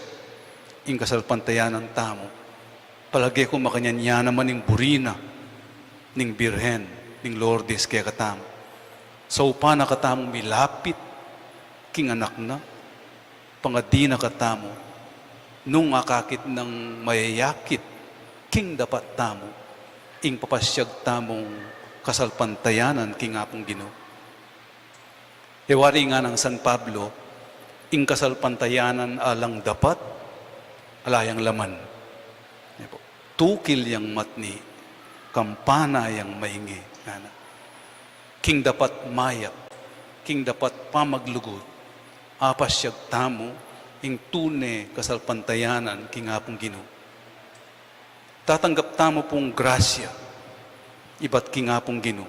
yung kasalpantayanan tamo. Palagi ko makanyanya naman yung burina, ning Birhen, ning Lourdes kaya katamo. So pa na katamo milapit, king anak na, pangadi na katamo, nung akakit ng mayayakit, king dapat tamo, ing papasyag tamong kasalpantayanan king apong Ginoo. Ewari nga ng San Pablo, ing kasalpantayanan alang dapat, alayang laman. Tukil yang matni, kampana yang maingi. King dapat mayap, king dapat pamaglugod, apasyag tamo, ing tune kasalpantayanan king apong Ginoo. Tatanggap tamo pong grasya, iba't king apong Ginoo,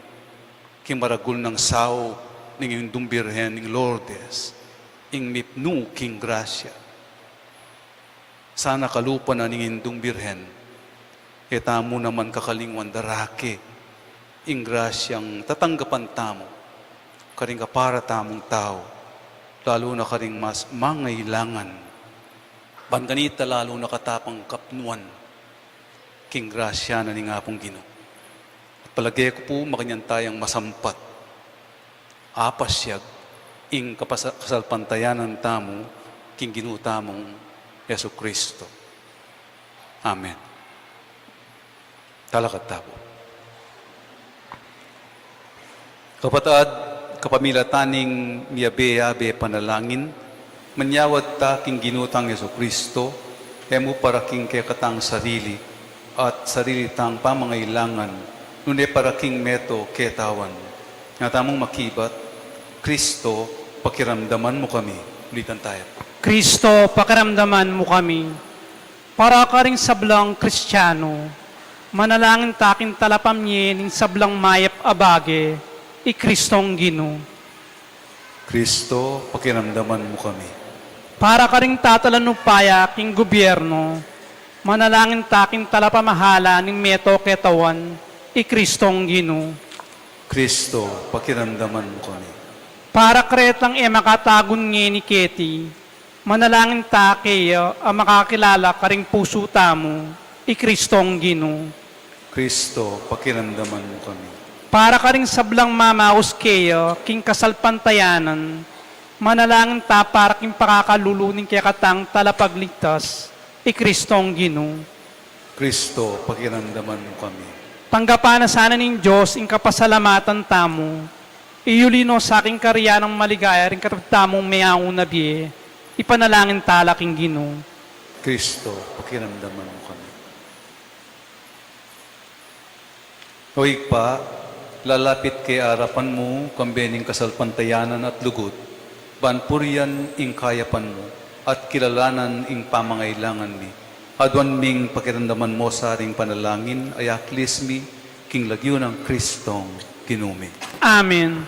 king maragul ng sao, ning yung dumbirhen, ning Lourdes, ing mipnu king grasya. Sana kalupa na ning indong birhen, etamo naman kakalingwan darake, ing grasyang tatanggapan tamo, karing kapara tamong tao, lalo na karing mas mangailangan. Banganita lalo na katapang kapnuan, king grasya na ning apong Ginoo. At palagay ko po makanyantayang masampat, apasyag, ing kasalpantayanan tamo, king Ginoo tamong Yesu Kristo. Amen. Talakat tabo. Kapatad, kapamilya taning miyabe-yabe panalangin, manyawad ta king ginutang Yesu Kristo, emo para king kaya katang sarili, at sarili tang pamangailangan, nune para king meto ketawan. Nga tamong makibat, Kristo, pakiramdaman mo kami. Ulitan tayo. Kristo, pakiramdaman mo kami. Para ka ring sablang Kristiyano, manalangin takin talapam niye ning sablang mayap abage, i Kristong Ginoo. Kristo, pakiramdaman mo kami. Para ka ring tatalanupaya king gobyerno, manalangin takin talapamahala ning meto ketawan, i Kristong Ginoo. Kristo, pakiramdaman mo kami. Para kretang makatagon nge ni Keti, manalangin ta kayo ang makakilala karing puso tamo, i Kristong Ginoo. Kristo, pakiramdaman mo kami. Para karing sablang mamaos kayo, king kasalpantayanan, manalangin ta para king pakakaluluning kaya katang talapagligtas, i Kristong Ginoo. Kristo, pakiramdaman mo kami. Tanggapan na sana ng Diyos ing kapasalamatan tamo, iyulino sa aking karya ng maligaya ring katatamong mayang unabiye, ipanalangin tala king Ginoo. Kristo, pakiramdaman mo kami. Hoy pa, lalapit kay arapan mo, kambening kasalpantayanan at lugod, banpurian ing kayapan mo, at kilalanan ing pamangailangan ni. Adwan ming pakiramdaman mo sa aring panalangin, ayaklis mi, king lagyo ng Kristong Ginoo. Amen.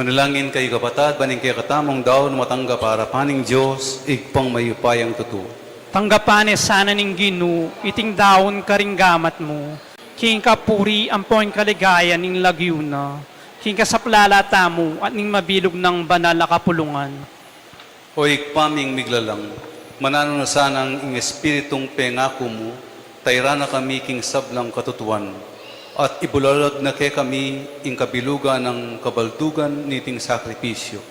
Manalangin kayo kapatad, baning kaya katamong daon matangga para paning Diyos, igpang mayupayang tutu. Tanggapan sana ning Ginu, iting daon karing gamat mo. King kapuri ang poing kaligaya ning lagyuna. King kasaplalata mo at ning mabilog ng banal na kapulungan. O igpaming miglalang, manano na sanang ing espiritong pengako mo, tayra na kami king sablang katutuan, at ibulalag na kay kami ing kabilugan ng kabaldugan niting sakripisyo.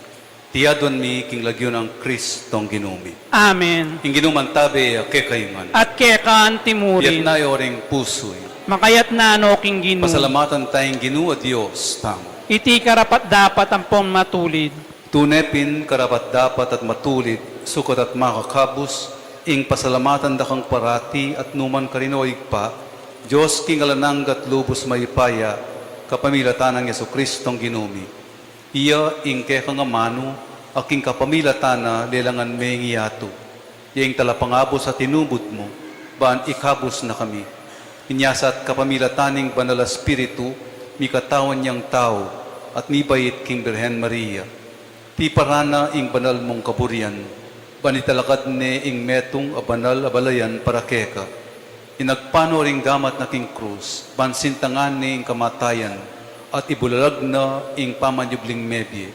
Tiyadon mi king lagyo ng Kristong ginumi. Amen. Ing ginuman tabi kay kayungan. At kekan Yat timurin, na yoring pusoy. makayat na no king Ginu. Pasalamatan tayong ginu at Diyos, tamo. Iti karapat dapat ang pong matulid. Tunepin, karapat dapat at matulid, sukot at makakabus, ing pasalamatan da kang parati at numan karinoig pa, Diyos king alanang at lubos mayipaya, kapamilatan ng Yesu Kristong ginumi. Iya ing kekang amano, aking kapamilatana lelangan may ngiyato. Iyang talapangabos at tinubod mo, baan ikabos na kami. Inyasat kapamilataning banal na Espiritu, mi katawan niyang tao, at nibayit king Birhen Maria. Ti parana ing banal mong kaburian, banitalakad ne ing metong abanal abalayan para keka. Inagpano ring gamat na king krus, bansintangan ne ing kamatayan, at ibulalag na ing pamanyubling medye.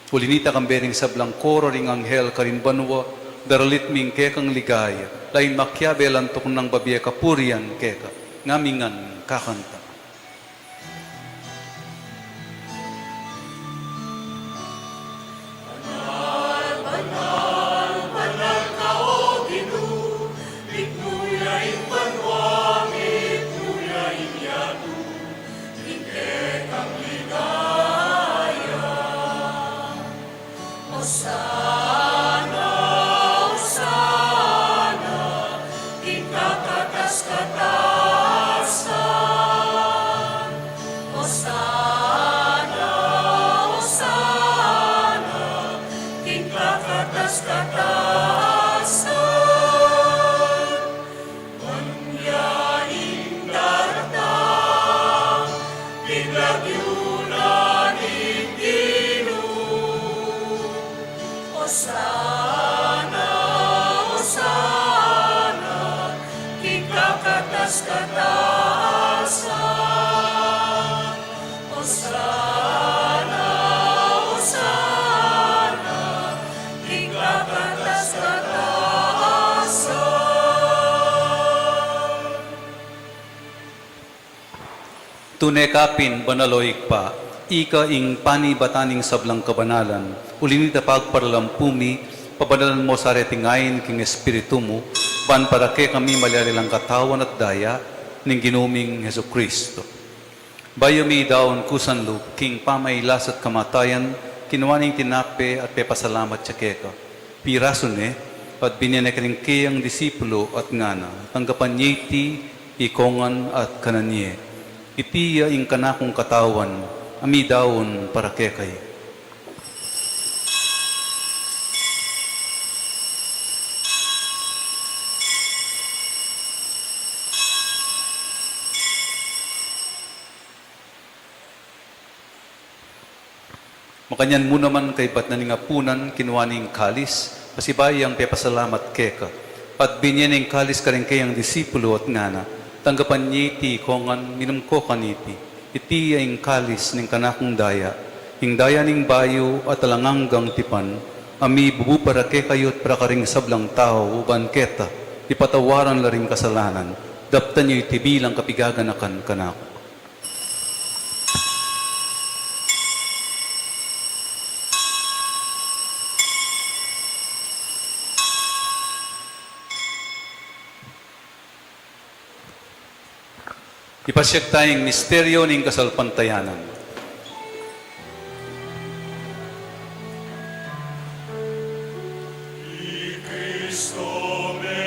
Ulinita kang bering sablang koro ring anghel karin banwa, daralit ming kekang ligaya, lain makyabel antok ng babiya kapurian keka, ngamingan kakanta. Tunekapin banaloig pa, ika ing panibataning sablang kabanalan, ulinita pagparalampumi, pabanalan mo sa retingayin king espiritu mo, ban para ke kami malyarilang katawan at daya, ning ginuming Heso Kristo. Bayo mi daon kusanlo, king pamaylas at kamatayan, kinuwaning tinape at pepasalamat siya keka. Pirason at binyanekaring kiyang disipulo at ngana, tanggapan niyeti, ikongan at kananye. Itiya ing kanakong katawan, ami daon para kekay. Makanyan mo naman kay bat na ningapunan, kinuwaning kalis, pasibay ang pepasalamat keka. At binyaning kalis ka rin kayang disipulo at ngana, tanggapan niya iti kongan minumko kaniti, iti ang kalis ng kanakong daya, ing daya ning bayo at alanganggang tipan, ami bubupara ke kayo't para karing sablang tao, uban keta, ipatawaran la ring kasalanan, daptan niyo iti bilang kapigaganakan kanako. Ipasyag tayong misteryo ng kasalpantayanan. Cristo me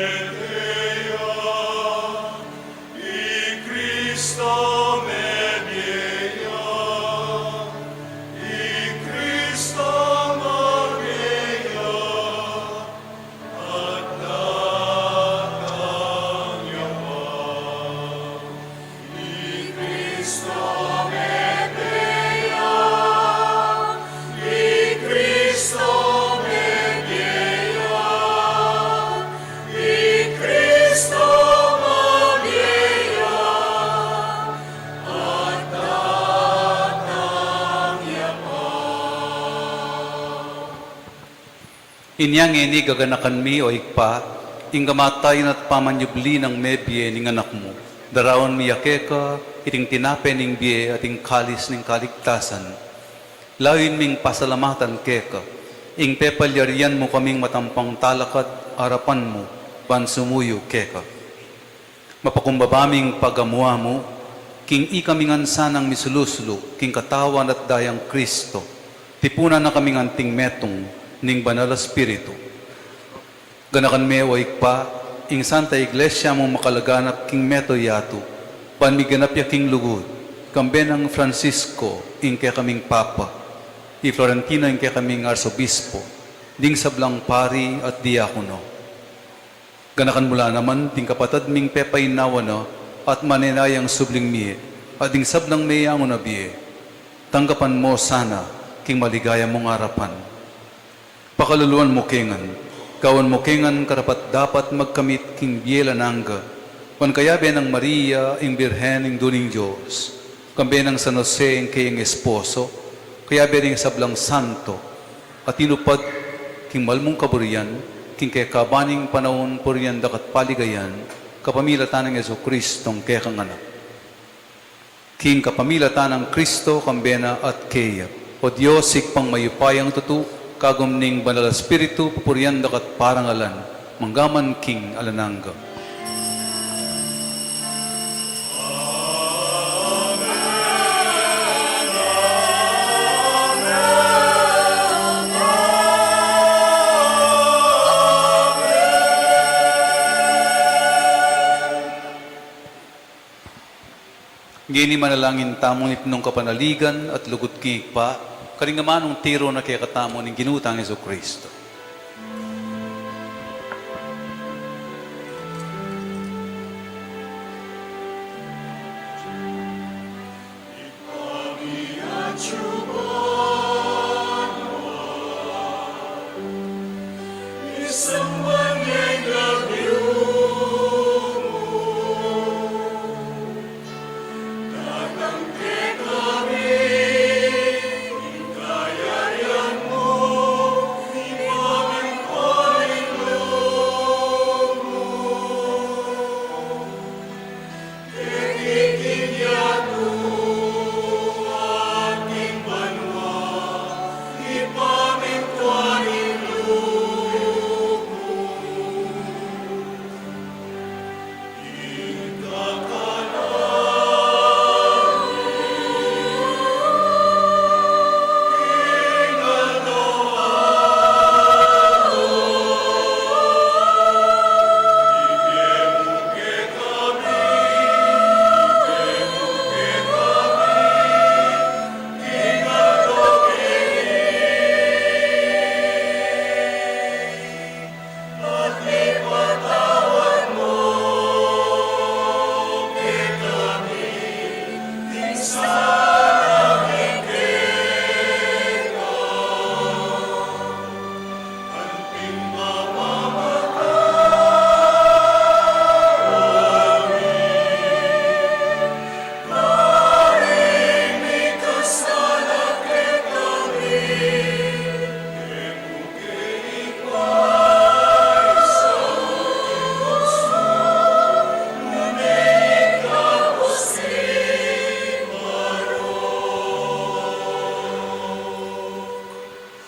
Inyang ini gaganakan mi o ikpa, ing kamatayan at pamanyubli ng mebye ning anak mo. Daraon mi yakeka, iting tinape ning biye at ing kalis ning kaligtasan. Lawin ming pasalamatan keka, ing pepalyarian mo kaming matampang talakad, arapan mo, bansumuyo keka. Mapakumbabaming pagamuha mo, king ikaming ansanang misuluslo, king katawan at dayang Kristo, tipunan na kaming anting metong, ning banal Espiritu. Ganakan me o ikpa, ing Santa Iglesia mo makalaganap king meto yato, panmiganap ya king lugod, kambe ng Francisco, ing kaya kaming Papa, i Florentino ing kaya kaming Arsobispo, ding sablang pari at diakono. Ganakan mula naman, ting kapatad ming pepay nawana, at maninayang subling miye, at ding sablang mayang unabiye, tanggapan mo sana, king maligaya mong harapan. Pakaluluan mo kengan, kawan mo kengan karapat dapat magkamit king biela nangga, wan kayabe ng Maria, ing Birhen, ing Duning Diyos, kambe ng San Jose, ing kayang esposo, kayabe ring sablang santo, at inupad king malmong kaburian, king kaya kabaning panahon purian dakat paligayan, kapamilatan ng Yesu Kristong kaya kang anak. King kapamilatan ng Kristo, kambena at kaya, o Diyos ikpang mayupayang tutu, kagumning banal Espiritu, pupurian dakat parangalan, manggaman king alanangga. Ngini manalangin tamong ipnong kapanaligan at lugot kikpa, karingamanong tiro na kaya katamo ng ginutang Yesu Kristo.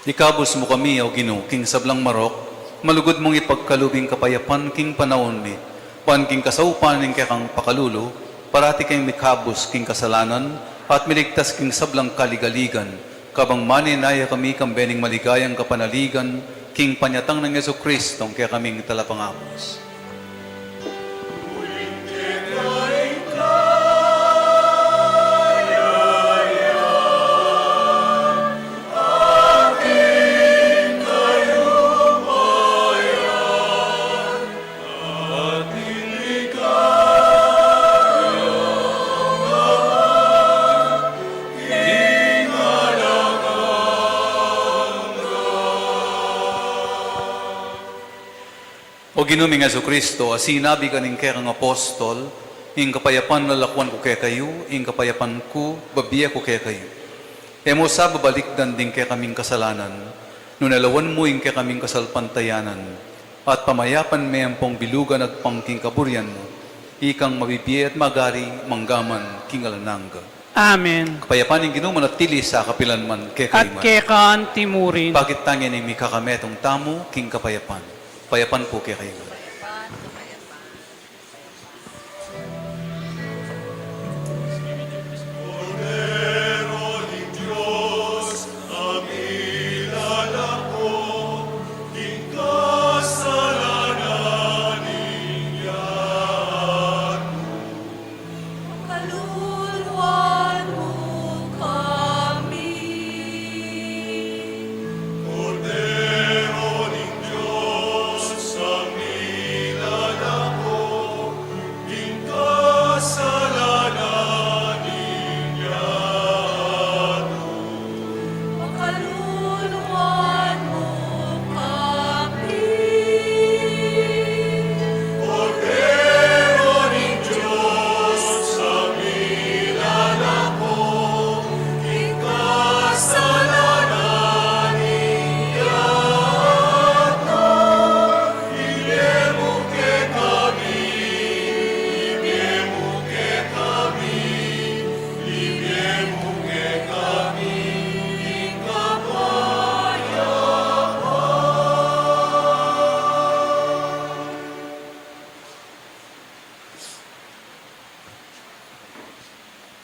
Ikabos mo kami, o Ginoo, king sablang marok, malugod mong ipagkalubing kapayapan king panahon mi, pan king kasaupan ning kaya kang pakalulo, parati kang mikabos king kasalanan, at miligtas king sablang kaligaligan, kabang maninaya kami kang bening maligayang kapanaligan, king panyatang ng Yesu Kristong kaya kaming talapangapos. O ginuming Yesu Kristo, sinabi ka ning kaya kang apostol, ing kapayapan na lakwan ko kaya kayo, ing kapayapan ko, babiya ko kaya kayo. Emo sa babalik din kaya kaming kasalanan, Nunalawan mo yung kaming kasalpantayanan, at pamayapan may ang pong bilugan at pangking kaburian mo, ikang mabibiye at magari, manggaman, kingalananga. Amen. Kapayapaan yung ginuman at tili sa kapilanman, At kekaiman. kekan timurin. Bakit tangin ay may kakametong tamo, king kapayapan. Payapan po kekaiman. Kaluluwan mo kami. Kaluluwan mo kami.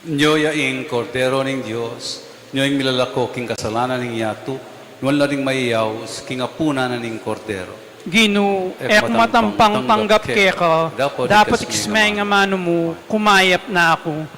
Nyoya ing kordero ning Diyos, nyoy milalako king kasalanan ning yatu, nuwan na ring mayayaw, king apuna na ning kordero. Ginu, Ek ek matampang tanggap keka, Dapat dapat ikasmay ikismay nga mano mo, kumayap na ako.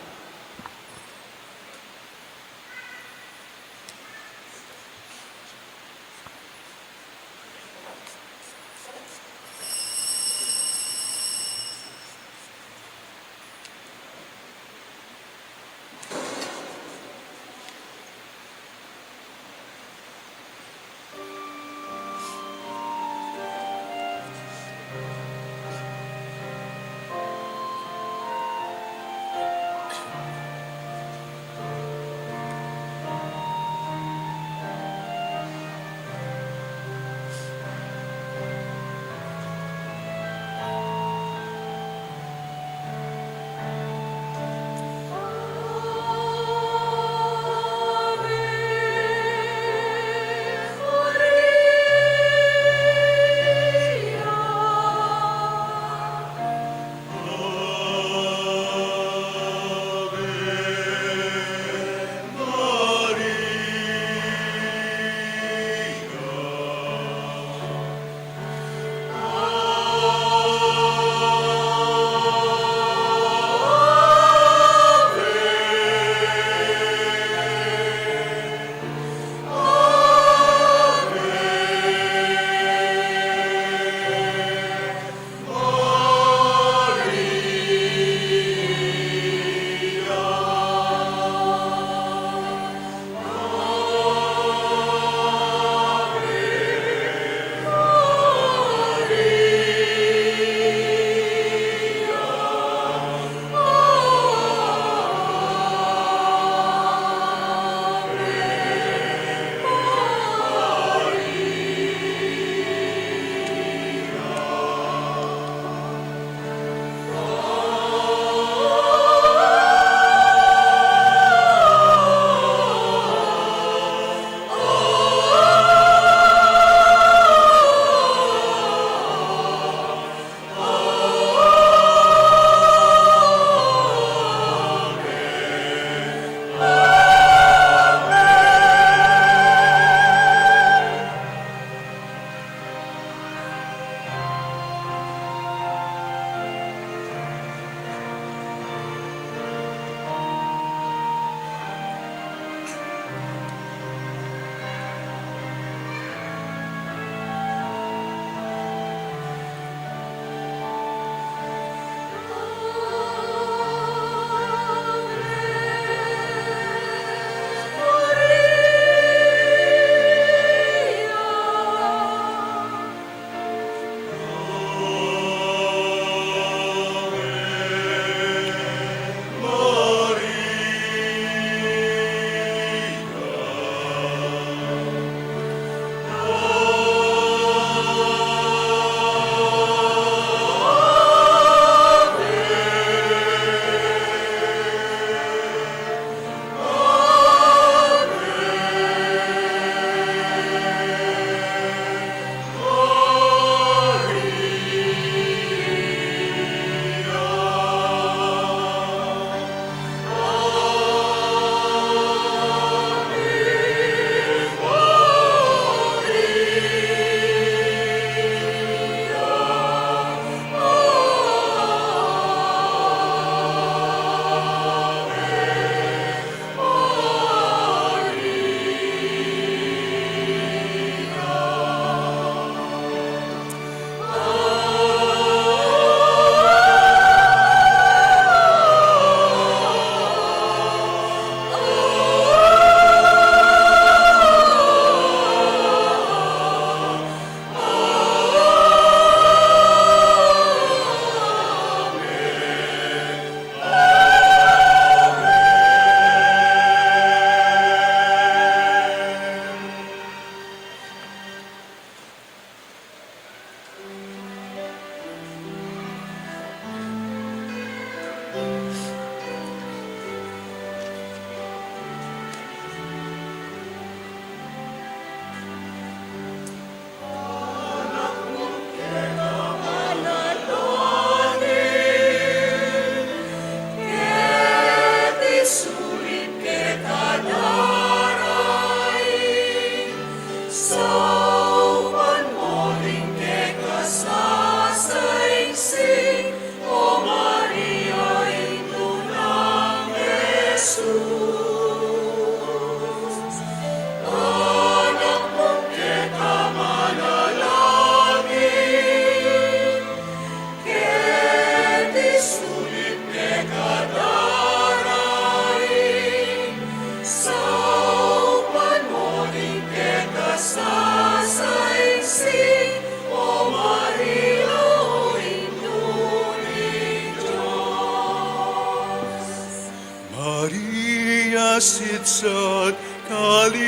sitsat kalinisan,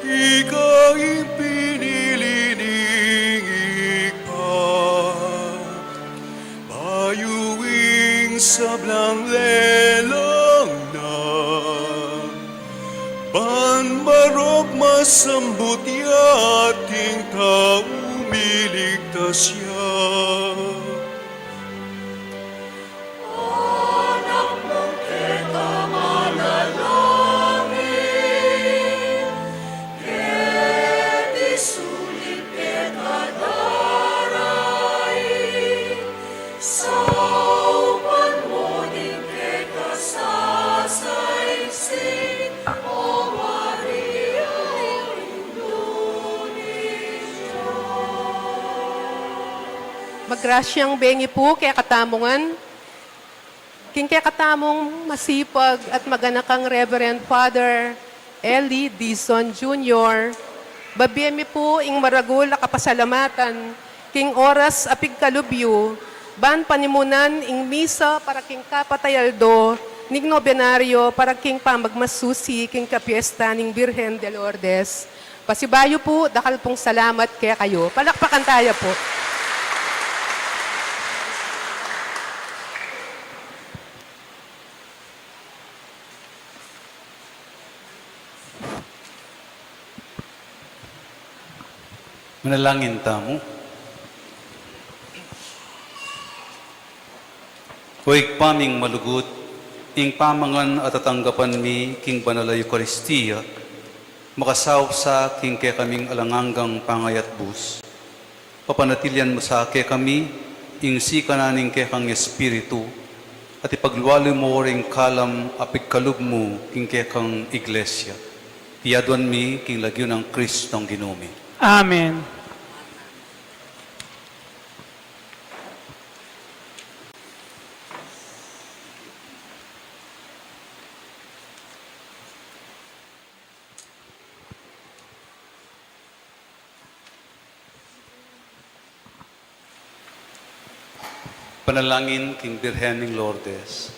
ikaw ang pinili ning ikpat. Bayuing sablang lelang na, banbarok masambut yating tao miligtas siya. Anak mong kita manalangin, ket isulit kita daray, sa upan mo din kita sasaysay, O Maria, Magrasyang bengi po kaya katamungan. King kaya katamong masipag at maganakang Reverend Father Eli Dizon Jr. Babiyemi po ing maragul na kapasalamatan. King oras apig kalubyo. Ban panimunan ing misa para king kapatayaldo. Ning nobenaryo para king pamagmasusi king kapiesta ning Birhen de Lourdes. Pasibayo po, dakal pong salamat kaya kayo. Palakpakan tayo po. Manalangin tamo. Huwag paming malugut, ing pamangan at tatanggapan mi king banal na Eucharistia, makasaw sa king kaya kaming alanganggang pangayat bus. Papanatilyan mo sa kaya kami, ing si kananing kaya kang Espiritu, at ipagluwalo mo ring kalam apigkalub mo king kaya kang Iglesia. Tiyaduan mi king lagyo ng Kristong Ginumi. Amen. Panalangin king Birhen ng Lourdes,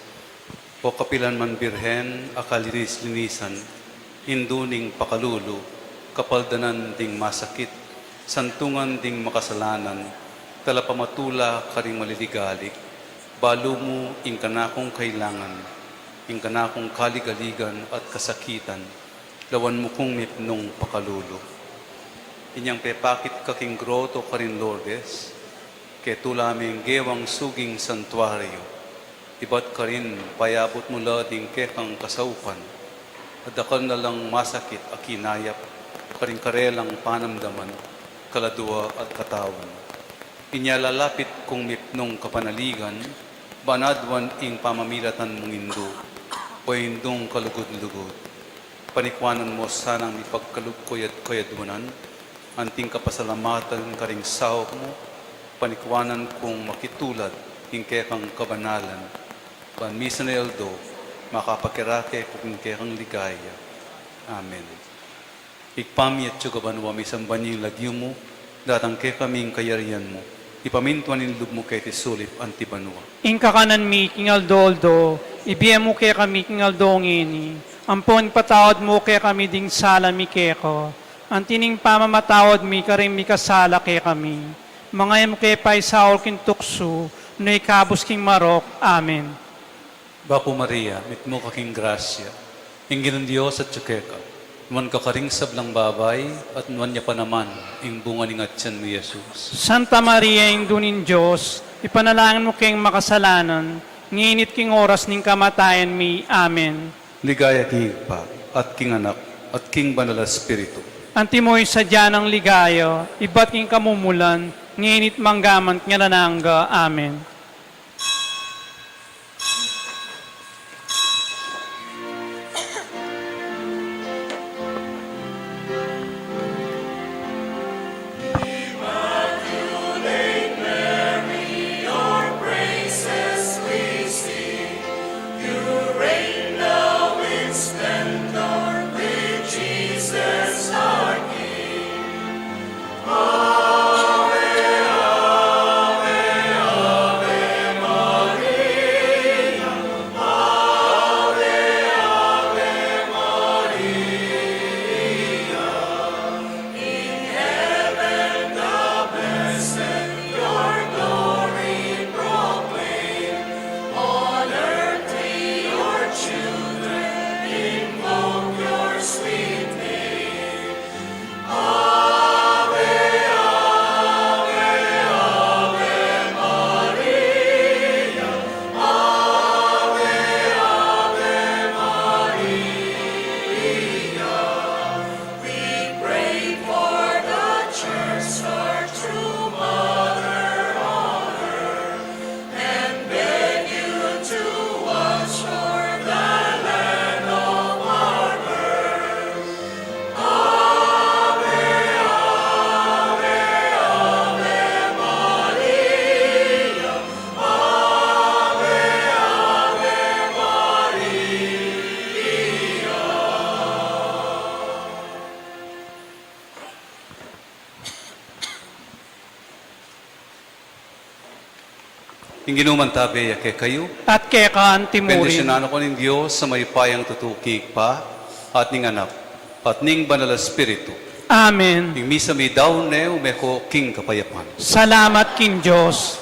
o kapilan man Birhen, akalinis-linisan, induning pakalulu, kapaldanan ding masakit, santungan ding makasalanan, talapamatula karing maliligalig, balo mo ing kanakong kailangan, ing kanakong kaligaligan at kasakitan, lawan mo kong mipnong pakalulu. Inyang pepakit kaking groto karin Lourdes, ketulaming gewang suging santuario, iba't ka rin payabot mula ding kekang kasaupan, adakal na lang masakit akinayap, karing karelang panamdaman, kaladua at katawan. Inyalalapit kong mipnong kapanaligan, banadwan ing pamamilatan mong indo, o indong kalugod-lugod. Panikwanan mo sanang ipagkalugkoyad-koyadunan, anting kapasalamatan karing sahok mo, panikwanan kong makitulad king kekang kabanalan. Panmisa na eldo, makapakirake kung kekang ligaya. Amen. Ikpami at tsugaban wa misambanyi lagyo mo, datang kekaming kayarian mo, ipamintuan lub mo kay tisulip antibanwa. Ing kakanan mi, king aldoldo, ibiyem mo kaya kami, king aldong ini. Ampon patawad mo kaya kami ding sala mi keko. Antining pamamatawad mi karing mi kasala kaya kami. Mga em kay paisaol king tukso, no ikabos king marok. Amen. Bapo Maria, mitmo kaking grasya, ingin ng Diyos at tsukeka, nuwan ka karing sablang babay, at nuwan niya pa naman, ing bunga ni ngatsan mo Jesus. Santa Maria, indunin Diyos, ipanalangin mo kayong makasalanan, nginit king oras ning kamatayan mi. Amen. Ligaya king pa, at king anak, at king banal na Espiritu. Antimoy sadya ng ligayo, iba't king kamumulan, nginit manggaman nga nanangga. Amen. Inginuman tabi kay kayo. at kaya kaan timurin. Bendisyonan ako ng Diyos sa may payang tutukig pa at ning anak at ning banal na espiritu. Amen. Ing misa mi daw ne umeko king kapayapan. Salamat king Diyos.